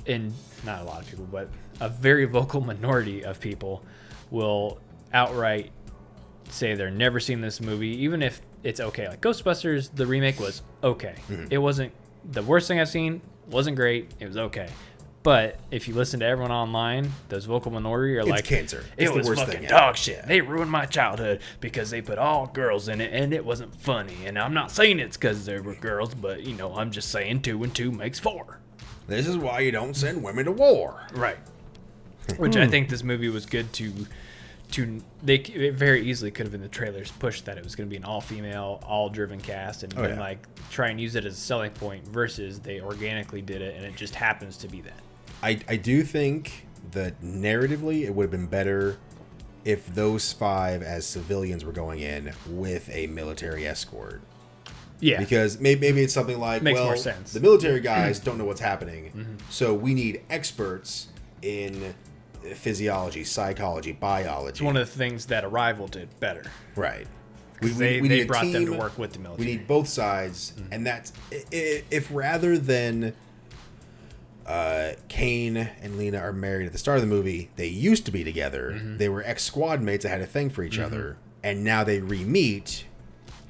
not a lot of people, but a very vocal minority of people will outright say they're never seen this movie, even if it's okay. Like Ghostbusters, the remake was okay. It wasn't the worst thing I've seen, wasn't great, it was okay. But if you listen to everyone online, those vocal minority are like, cancer. It was fucking dog shit. They ruined my childhood because they put all girls in it and it wasn't funny. And I'm not saying it's because they were girls, but, I'm just saying 2 and 2 makes 4. This is why you don't send women to war. Right. Which I think this movie was good it very easily could have in the trailers pushed that it was going to be an all-female, all-driven cast and then like try and use it as a selling point versus they organically did it and it just happens to be that. I do think that narratively it would have been better if those 5 as civilians were going in with a military escort. Yeah. Because maybe it's something like, makes more sense. The military guys don't know what's happening, so we need experts in physiology, psychology, biology. It's one of the things that Arrival did better. Right. They brought them to work with the military. We need both sides, and that's if rather than Kane and Lena are married at the start of the movie, they used to be together. They were ex-squad mates that had a thing for each other, and now they re-meet,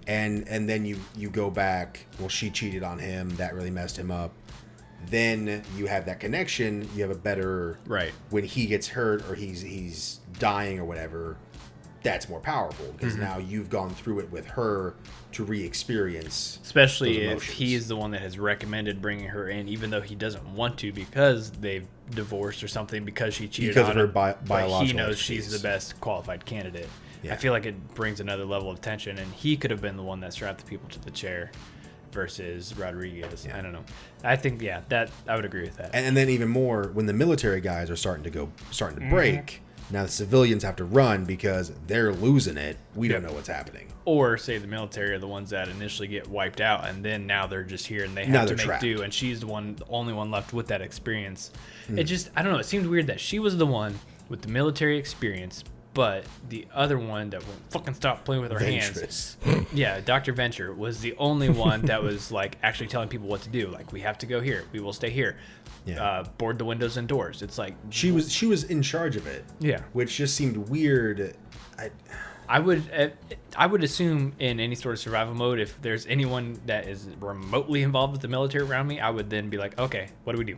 and then you go back, well, she cheated on him, that really messed him up. Then you have that connection, you have a better... Right. When he gets hurt or he's dying or whatever, that's more powerful because now you've gone through it with her to re-experience. Especially if he's the one that has recommended bringing her in, even though he doesn't want to because they've divorced or something because she cheated on him. Because of her biological he knows she's the best qualified candidate. Yeah. I feel like it brings another level of tension, and he could have been the one that strapped the people to the chair versus Rodriguez. I don't know. I think that I would agree with that. And then even more when the military guys are starting to break. Now the civilians have to run because they're losing it. We don't know what's happening. Or say the military are the ones that initially get wiped out, and then now they're just here and they have to make trapped. Do. And she's the only one left with that experience. It just I don't know. It seemed weird that she was the one with the military experience. But the other one that won't fucking stop playing with her hands. Yeah, Dr. Venture was the only one that was like actually telling people what to do. Like, we have to go here. We will stay here. Yeah. Board the windows and doors. It's like she was in charge of it. Yeah. Which just seemed weird. I would assume in any sort of survival mode, if there's anyone that is remotely involved with the military around me, I would then be like, okay, what do we do?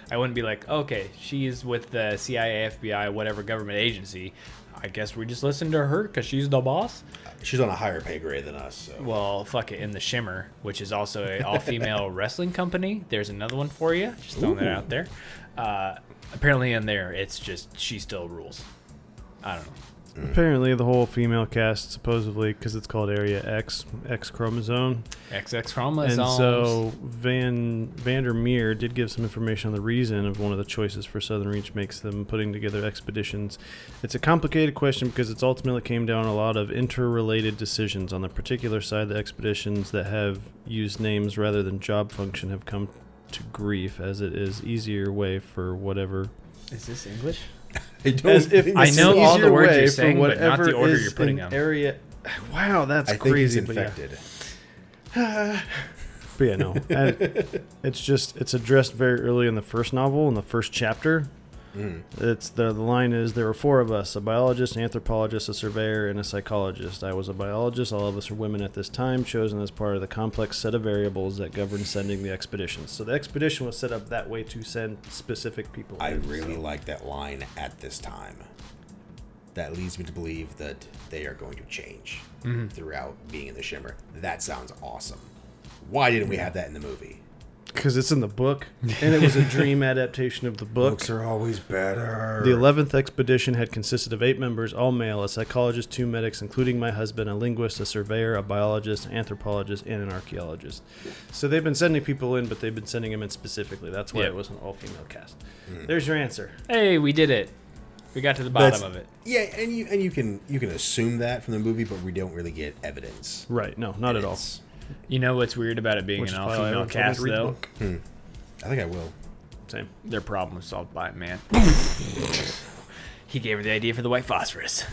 I wouldn't be like, okay, she's with the CIA, FBI, whatever government agency. I guess we just listen to her because she's the boss. She's on a higher pay grade than us. So. Well, fuck it. In the Shimmer, which is also an all-female wrestling company, there's another one for you. Just throwing that out there. Apparently in there, it's just she still rules. I don't know. Apparently, the whole female cast, supposedly, because it's called Area X chromosome. XX chromosomes. And so Vandermeer did give some information on the reason of one of the choices for Southern Reach makes them putting together expeditions. It's a complicated question because it's ultimately came down a lot of interrelated decisions. On the particular side, the expeditions that have used names rather than job function have come to grief, as it is easier way for whatever. Is this English? I know all the words you're saying, but not the order you're putting them. Area. Wow, that's I crazy. Think he's infected. But yeah, no. It's addressed very early in the first novel, in the first chapter. It's the line is, there were 4 of us, a biologist, an anthropologist, a surveyor, and a psychologist. I was a biologist. All of us are women at this time, chosen as part of the complex set of variables that govern sending the expeditions. So the expedition was set up that way to send specific people. I really like that line, at this time. That leads me to believe that they are going to change throughout being in the Shimmer. That sounds awesome. Why didn't we have that in the movie? because it's in the book, and it was a dream adaptation of the book. Books are always better. The 11th expedition had consisted of 8 members, all male, a psychologist, 2 medics, including my husband, a linguist, a surveyor, a biologist, an anthropologist, and an archaeologist. So they've been sending people in, but they've been sending them in specifically. That's why it was an all-female cast. There's your answer. Hey, we did it. We got to the bottom of it. Yeah, and you can assume that from the movie, but we don't really get evidence. Right. No, not at all. You know what's weird about it being an all-female cast, though? I think I will. Same. Their problem was solved by a man. He gave her the idea for the white phosphorus.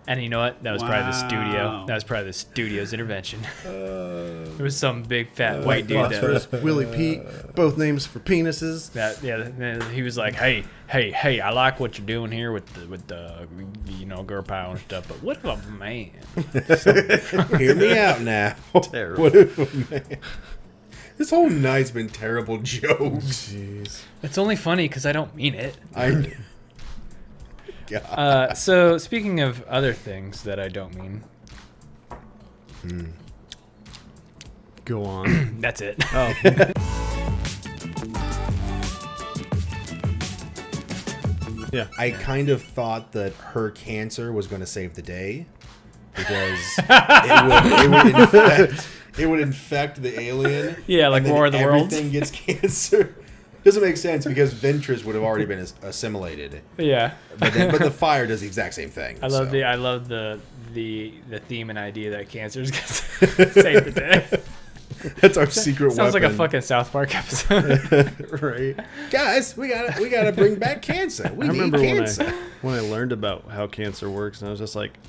And you know what? That was probably the studio. That was probably the studio's intervention. There was some big fat white dude that Willie Pete, both names for penises. he was like, hey, I like what you're doing here with the girl power and stuff, but what if a man? Hear me out now. Terrible. What if a man? This whole night's been terrible jokes. Jeez. It's only funny because I don't mean it. God. So speaking of other things that I don't mean, Go on. that's it. Oh. Yeah. I kind of thought that her cancer was going to save the day because it would infect the alien. Yeah, like and then War of the Worlds. Everything gets cancer. Doesn't make sense because Ventress would have already been assimilated. Yeah, But the fire does the exact same thing. I love the theme and idea that cancer's gonna save the day. That's our secret Sounds weapon. like a fucking South Park episode. Right. Guys, we gotta bring back cancer. We I need remember cancer. when I learned about how cancer works, and I was just like,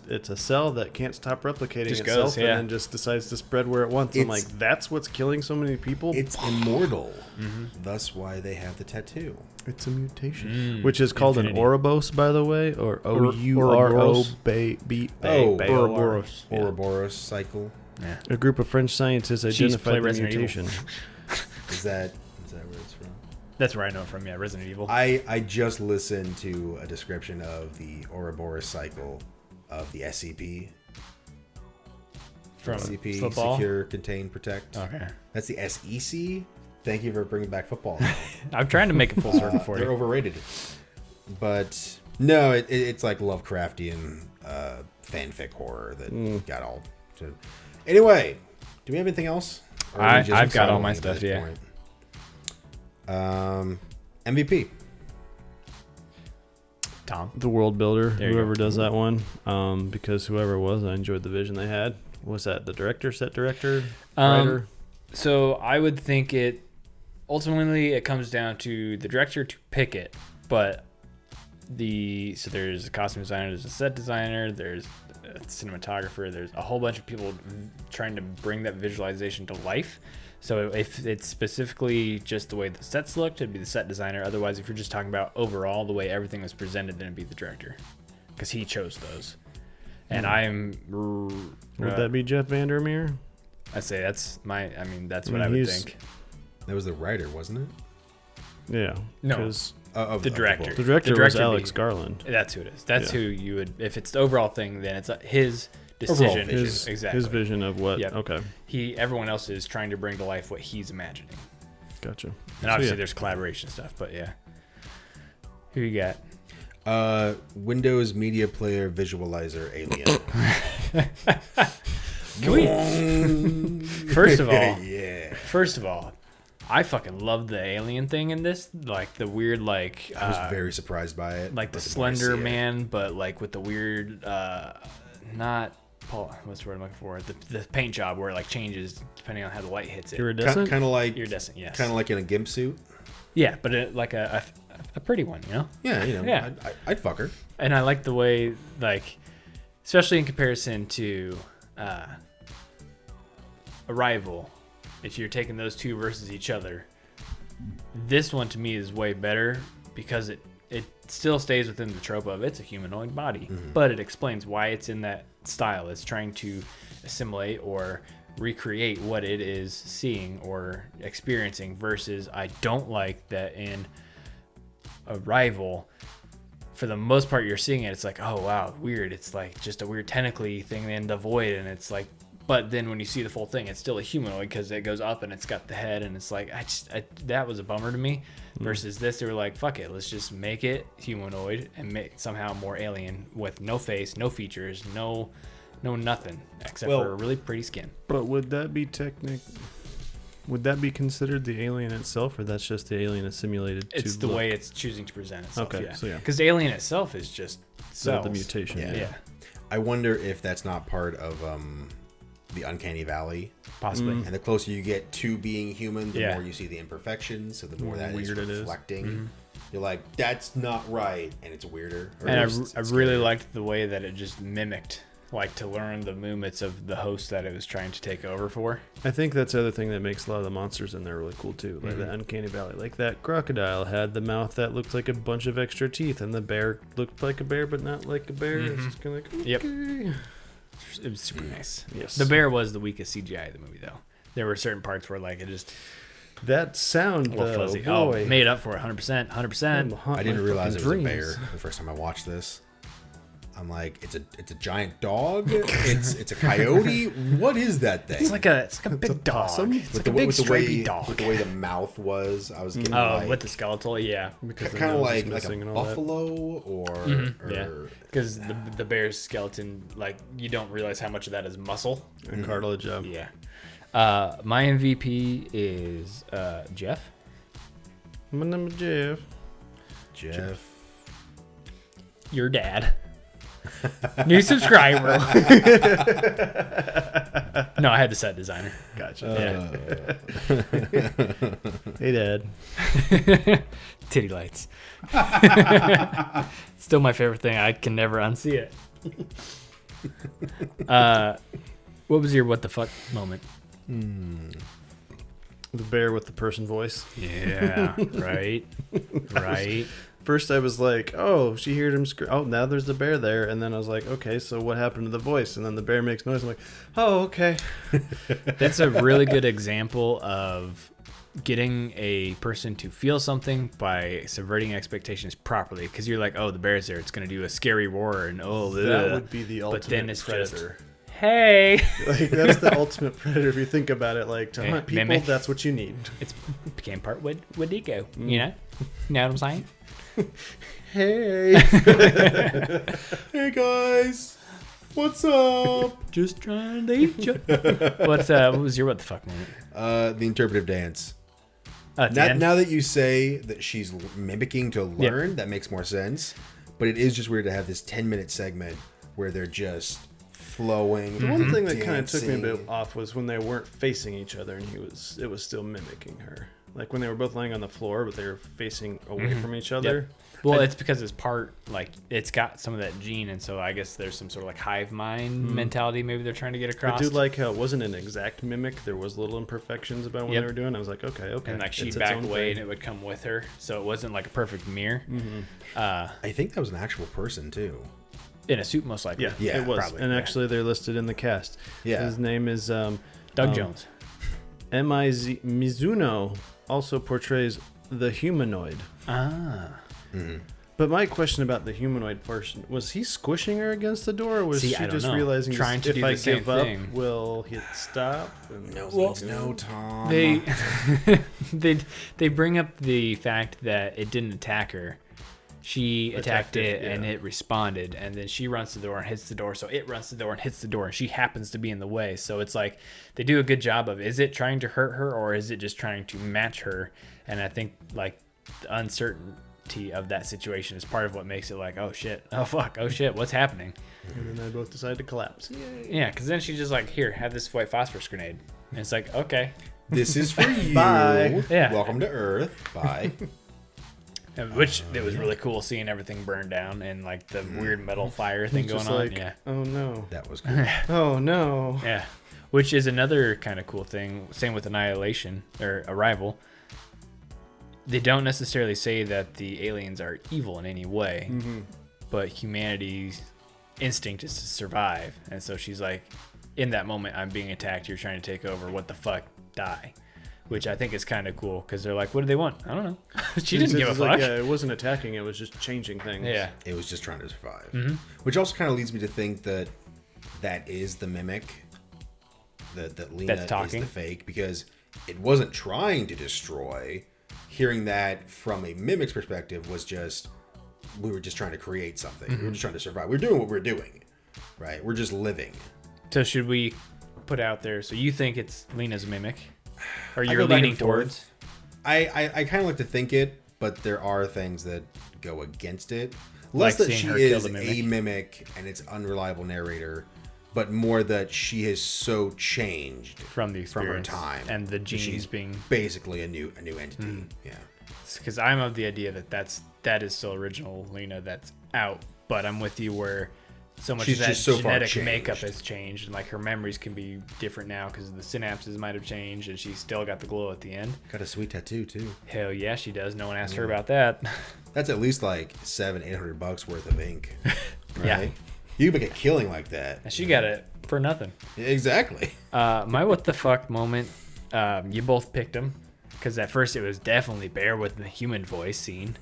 it's a cell that can't stop replicating Just itself, goes, yeah. and then just decides to spread where it wants. I'm like, that's what's killing so many people. It's immortal. Thus why they have the tattoo. It's a mutation, which is called Infinity. an Ouroboros, by the way, or O-U-R-O-B-B. Ouroboros. Ouroboros cycle. Yeah. A group of French scientists play identified the Resident Evil. mutation. Is that where it's from? That's where I know it from. Yeah, Resident Evil. I just listened to a description of the Ouroboros cycle of the SCP. From SCP, football. Secure, Contain, Protect. Okay. That's the SEC. Thank you for bringing back football. I'm trying to make a full circle for They're you. overrated. But no, it's like Lovecraftian fanfic horror that got all. Anyway, do we have anything else? Or are we just I've got all my excited stuff. at this Yeah. point? MVP. Tom. The World Builder, There you whoever go. does that one, because whoever it was, I enjoyed the vision they had. Was that the director, set director, writer? So I would think it comes down to the director to pick it, but there's a costume designer, there's a set designer, there's a cinematographer, there's a whole bunch of people trying to bring that visualization to life. So if it's specifically just the way the sets looked, it'd be the set designer. Otherwise, if you're just talking about overall the way everything was presented, then it'd be the director, because he chose those. And Would that be Jeff Vandermeer? I say that's that's what I I mean, would he's- think. That was the writer, wasn't it? Yeah. No. 'cause Of The director. the director was director Alex be- Garland. That's who it is. That's Yeah. who you would. If it's the overall thing, then it's his decision. vision. Exactly. His vision of what? Yep. Okay. Everyone else is trying to bring to life what he's imagining. Gotcha. And obviously, yeah. there's collaboration stuff, but yeah. Who you got? Windows Media Player Visualizer Alien. Can we? First of all, Yeah. First of all, I fucking love the alien thing in this. Like the weird, like I was very surprised by it. like the but more I see Slender it- Man, but like with the weird, not Paul. What's the word I'm looking for? The paint job where it like changes depending on how the light hits it. Iridescent? Kind of like Iridescent, yes. Kind of like in a gimp suit. Yeah, but like a pretty one, you know. Yeah, Yeah. I'd fuck her. And I like the way, like, especially in comparison to Arrival, if you're taking those two versus each other, this one to me is way better because it still stays within the trope of it's a humanoid body, but it explains why it's in that style. It's trying to assimilate or recreate what it is seeing or experiencing, versus I don't like that in Arrival, for the most part you're seeing it, it's like, oh wow, weird, it's like just a weird tentacly thing in the void, and it's like But then when you see the full thing, it's still a humanoid because it goes up and it's got the head, and it's like that was a bummer to me. Versus this, they were like, fuck it, let's just make it humanoid and make it somehow more alien with no face, no features, no nothing except for a really pretty skin. But would that be Would that be considered the alien itself, or that's just the alien that's simulated? It's the way it's choosing to present itself. Okay, yeah. so yeah, because the alien itself is just cells. the mutation. Yeah. I wonder if that's not part of the uncanny valley, possibly. And the closer you get to being human, the more you see the imperfections, so the more that is reflecting. You're like, that's not right, and it's weirder. And I really liked the way that it just mimicked, like, to learn the movements of the host that it was trying to take over for. I think that's the other thing that makes a lot of the monsters in there really cool too, like the uncanny valley. Like that crocodile had the mouth that looked like a bunch of extra teeth, and the bear looked like a bear but not like a bear. It's just kind of like, okay. Yep. It was super nice. Yes. The bear was the weakest CGI of the movie, though. There were certain parts where, like, it just that sound, a little fuzzy. boy. Oh, made up for it 100%. 100%. I didn't realize it was a bear the first time I watched this. I'm like, it's a giant dog. It's a coyote. What is that thing? It's like a big dog. It's like a big stripy dog. With the way the mouth was, I was getting with the skeletal, yeah. Kind of like a buffalo or yeah. Because the bear's skeleton, like, you don't realize how much of that is muscle and cartilage. Yeah. My MVP is Jeff. My name is Jeff. Jeff. Your dad. New subscriber. No, I had the set designer. Gotcha. Hey, Dad. Titty lights. Still my favorite thing. I can never unsee it. What was your what the fuck moment? The bear with the person voice. Yeah, right. First I was like, oh, she heard him scream. Oh, now there's the bear there. And then I was like, okay, so what happened to the voice? And then the bear makes noise. I'm like, oh, okay. That's a really good example of getting a person to feel something by subverting expectations properly. Because you're like, oh, the bear's there. It's going to do a scary roar. And that would be the ultimate but then it's predator. Just, hey. Like, that's the ultimate predator if you think about it. Like, to hunt people, mimic. That's what you need. It became part Wendigo. You know? You know what I'm saying? Hey. Hey, guys. What's up? Just trying to eat you. What was your what the fuck moment? The interpretive dance. Now that you say that she's mimicking to learn, that makes more sense. But it is just weird to have this 10-minute segment where they're just flowing. The one thing that kind of took me a bit off was when they weren't facing each other and it was still mimicking her. Like when they were both laying on the floor, but they were facing away from each other. Yep. Well, it's because it's part, like, it's got some of that gene, and so I guess there's some sort of, like, hive mind mentality maybe they're trying to get across. I do like how it wasn't an exact mimic. There was little imperfections about what they were doing. I was like, okay. And, like, she'd back away, and it would come with her, so it wasn't, like, a perfect mirror. I think that was an actual person, too. In a suit, most likely. Yeah, it was. Probably, and actually, they're listed in the cast. Yeah. His name is... Doug Jones. Mizuno also portrays the humanoid. But my question about the humanoid person, was he squishing her against the door, or was she just realizing trying to if do I the same give up, thing. will hit stop? And No, Tom. They bring up the fact that it didn't attack her. She attacked it, and it responded, and then she runs to the door and hits the door, so it runs to the door and hits the door, and she happens to be in the way. So it's like they do a good job of, is it trying to hurt her, or is it just trying to match her? And I think, like, the uncertainty of that situation is part of what makes it like, oh shit, oh fuck, oh shit, what's happening? then they both decide to collapse. Yeah, because then she's just like, here, have this white phosphorus grenade. And it's like, okay. This is for you. Bye. Yeah. Welcome to Earth. Bye. Which it was really cool seeing everything burn down and, like, the weird metal fire thing going Just on. like, Yeah. oh no. That was cool. Oh no. Yeah. Which is another kind of cool thing. Same with Annihilation or Arrival. They don't necessarily say that the aliens are evil in any way, but humanity's instinct is to survive. And so she's like, in that moment, I'm being attacked. You're trying to take over. What the fuck? Die. Which I think is kind of cool because they're like, what do they want? I don't know. She didn't give a fuck. Like, yeah, it wasn't attacking. It was just changing things. Yeah. It was just trying to survive. Which also kind of leads me to think that is the mimic. that Lena is talking. the fake because it wasn't trying to destroy. Hearing that from a mimic's perspective was just, we were just trying to create something. We were just trying to survive. We're doing what we're doing, right? We're just living. So should we put out there? So you think it's Lena's mimic, or I you're go back leaning and forth. towards? I kind of like to think it, but there are things that go against it. Like Less that seeing she her kill is the mimic. a mimic and it's unreliable narrator, but more that she has so changed From the from her experience time and the that genes she's being, basically a new entity. Yeah. because I'm of the idea that is still original Lena that's out, but I'm with you where so much She's of that just so far genetic makeup changed. has changed, and like her memories can be different now because the synapses might have changed, and she's still got the glow at the end. Got a sweet tattoo too. Hell yeah, she does. No one asked her about that. That's at least like $700-800 worth of ink. Right? Yeah. You can make a killing like that. And she got it for nothing. Exactly. My what the fuck moment, you both picked them. Because at first it was definitely Bear with the human voice scene.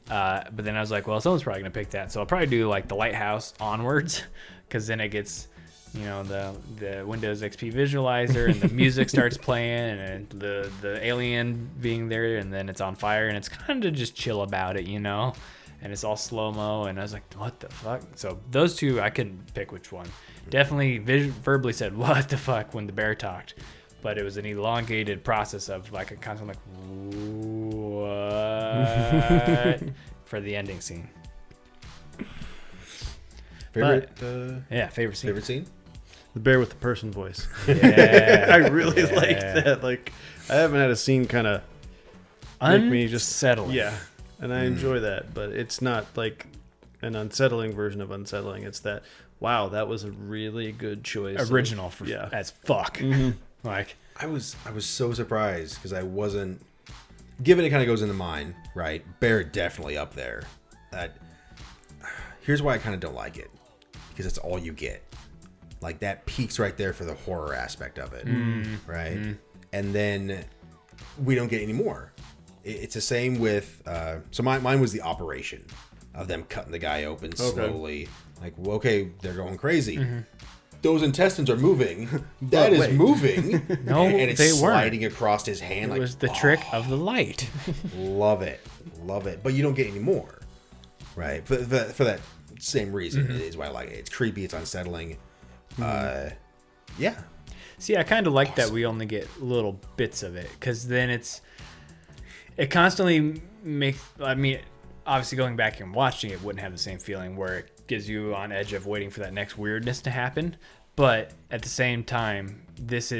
But then I was like, well, someone's probably going to pick that. So I'll probably do like the lighthouse onwards. Because then it gets, you know, the Windows XP visualizer and the music starts playing and the alien being there. And then it's on fire and it's kind of just chill about it, you know. And it's all slow-mo. And I was like, what the fuck? So those two, I couldn't pick which one. Definitely verbally said, what the fuck, when the bear talked. But it was an elongated process of like a constant like what for the ending scene. Favorite? Yeah, favorite scene. Favorite scene? The bear with the person voice. Yeah, I really like that. Like, I haven't had a scene kind of make me just unsettling. Yeah, and I enjoy that, but it's not like an unsettling version of unsettling. It's that, wow, that was a really good choice. Original for yeah. as fuck. Like I was so surprised because I wasn't. Given it kind of goes into mine, right? Bear definitely up there. Here's why I kind of don't like it, because it's all you get. Like that peaks right there for the horror aspect of it, right? And then we don't get any more. It's the same with. So mine was the operation of them cutting the guy open slowly. Like, well, okay, they're going crazy. Those intestines are moving. That is moving. No, and it's they weren't. sliding across his hand. it was the trick of the light. Love it. But you don't get any more, right? For that same reason is why I like it. It's creepy. It's unsettling. Yeah. See, I kind of like that we only get little bits of it, because then it constantly makes. I mean, obviously going back and watching it wouldn't have the same feeling where it gives you on edge of waiting for that next weirdness to happen. But at the same time, it's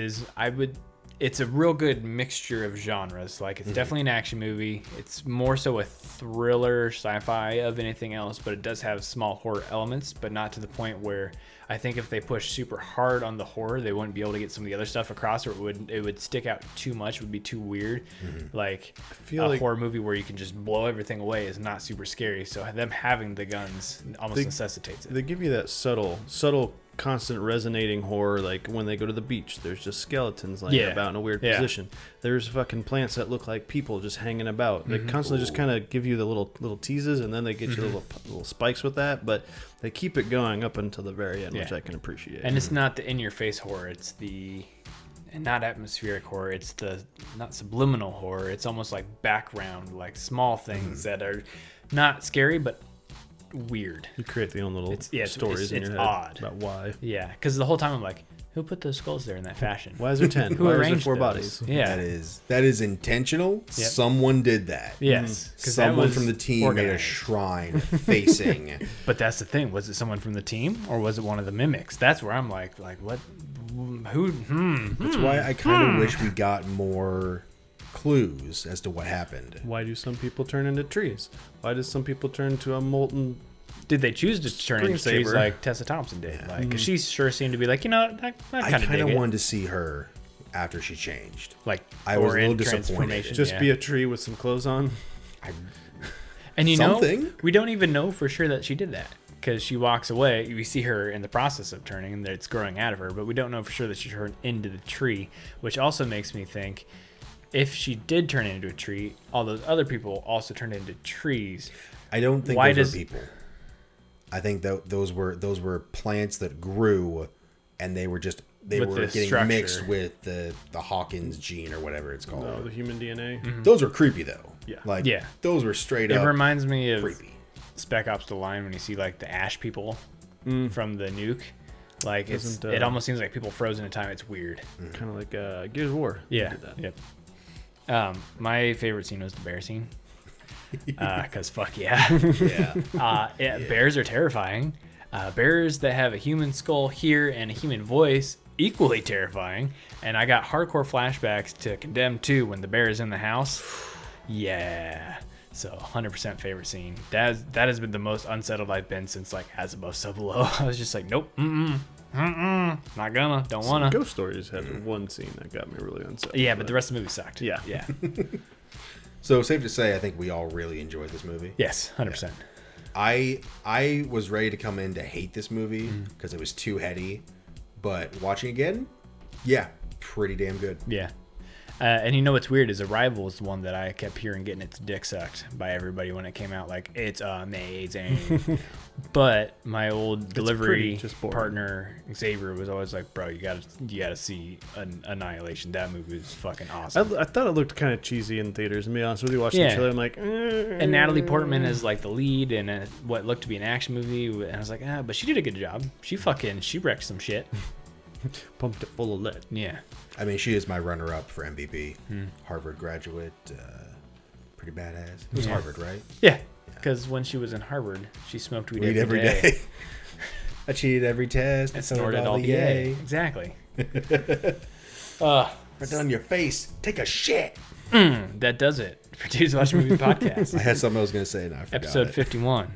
a real good mixture of genres. Like, it's definitely an action movie. It's more so a thriller, sci-fi of anything else, but it does have small horror elements, but not to the point where I think if they push super hard on the horror, they wouldn't be able to get some of the other stuff across, or it would stick out too much. It would be too weird. Like, feel like horror movie where you can just blow everything away is not super scary. So them having the guns almost necessitates it. they give you that subtle, constant resonating horror. Like when they go to the beach, there's just skeletons laying about in a weird position. There's fucking plants that look like people just hanging about. They constantly just kind of give you the little teases, and then they get you little spikes with that. But they keep it going up until the very end, which I can appreciate. And it's not the in-your-face horror. It's not atmospheric horror. It's not subliminal horror. It's almost like background, like small things that are not scary, but weird. You create the own little stories in it's your head odd. about why. Yeah, because the whole time I'm like, who put those skulls there in that fashion? Why is there 10? Who Why is there arranged 4 those? bodies? Yeah. That is intentional. Someone did that. Yes, because Someone from the team made a shrine facing. But that's the thing. Was it someone from the team, or was it one of the mimics? That's where I'm like what? Who? That's why I kind of wish we got more clues as to what happened. Why do some people turn into trees? Why do some people turn to a molten... Did they choose to turn into trees Screensaver. like Tessa Thompson did? Like, 'cause she sure seemed to be like, I I kind of wanted to see her after she changed. like, I was or a little in disappointed. transformation, Just yeah. be a tree with some clothes on? And something. we don't even know for sure that she did that, because she walks away. We see her in the process of turning, and that it's growing out of her, but we don't know for sure that she turned into the tree, which also makes me think, if she did turn into a tree, all those other people also turned into trees. I don't think Why those were people. I think those were plants that grew, and they were just they With were the getting structure. mixed with the Hawkins gene or whatever it's called. Oh, the human DNA. Those were creepy though. Yeah. Like Yeah. those were straight It up reminds me of creepy. Spec Ops: The Line when you see like the ash people from the nuke. Like Doesn't, it almost seems like people frozen in time. It's weird. Kind of like Gears of War. Yeah. Did that. Yep. My favorite scene was the bear scene. Cause fuck yeah. Yeah. Bears are terrifying. Bears that have a human skull here and a human voice, equally terrifying. And I got hardcore flashbacks to Condemned 2 when the bear is in the house. Yeah. So 100% favorite scene. That has been the most unsettled I've been since like As Above So Below. I was just like, nope, not gonna, don't wanna. Ghost Stories had one scene that got me really unsettled. Yeah, but the rest of the movie sucked. Yeah. Yeah. So safe to say, I think we all really enjoyed this movie. Yes, 100%. I was ready to come in to hate this movie because it was too heady, but watching again, yeah, pretty damn good. Yeah. And you know what's weird is Arrival is the one that I kept hearing getting its dick sucked by everybody when it came out. Like, it's amazing. But my old delivery just boring. partner, Xavier, was always like, bro, you gotta see Annihilation. That movie is fucking awesome. I thought it looked kind of cheesy in theaters. To be honest with you, watching the trailer, I'm like, And Natalie Portman is like the lead in what looked to be an action movie. And I was like, but she did a good job. She wrecked some shit. pumped it full of lead. Yeah. I mean, she is my runner-up for MVP. Harvard graduate, pretty badass. It was Harvard, right? Yeah. Because when she was in Harvard, she smoked weed Every day. I cheated every test And snorted all the yay. Exactly. Right down your face. Take a shit. That does it for Dudes Watch Movie Podcast. I had something I was going to say and I forgot Episode it. 51.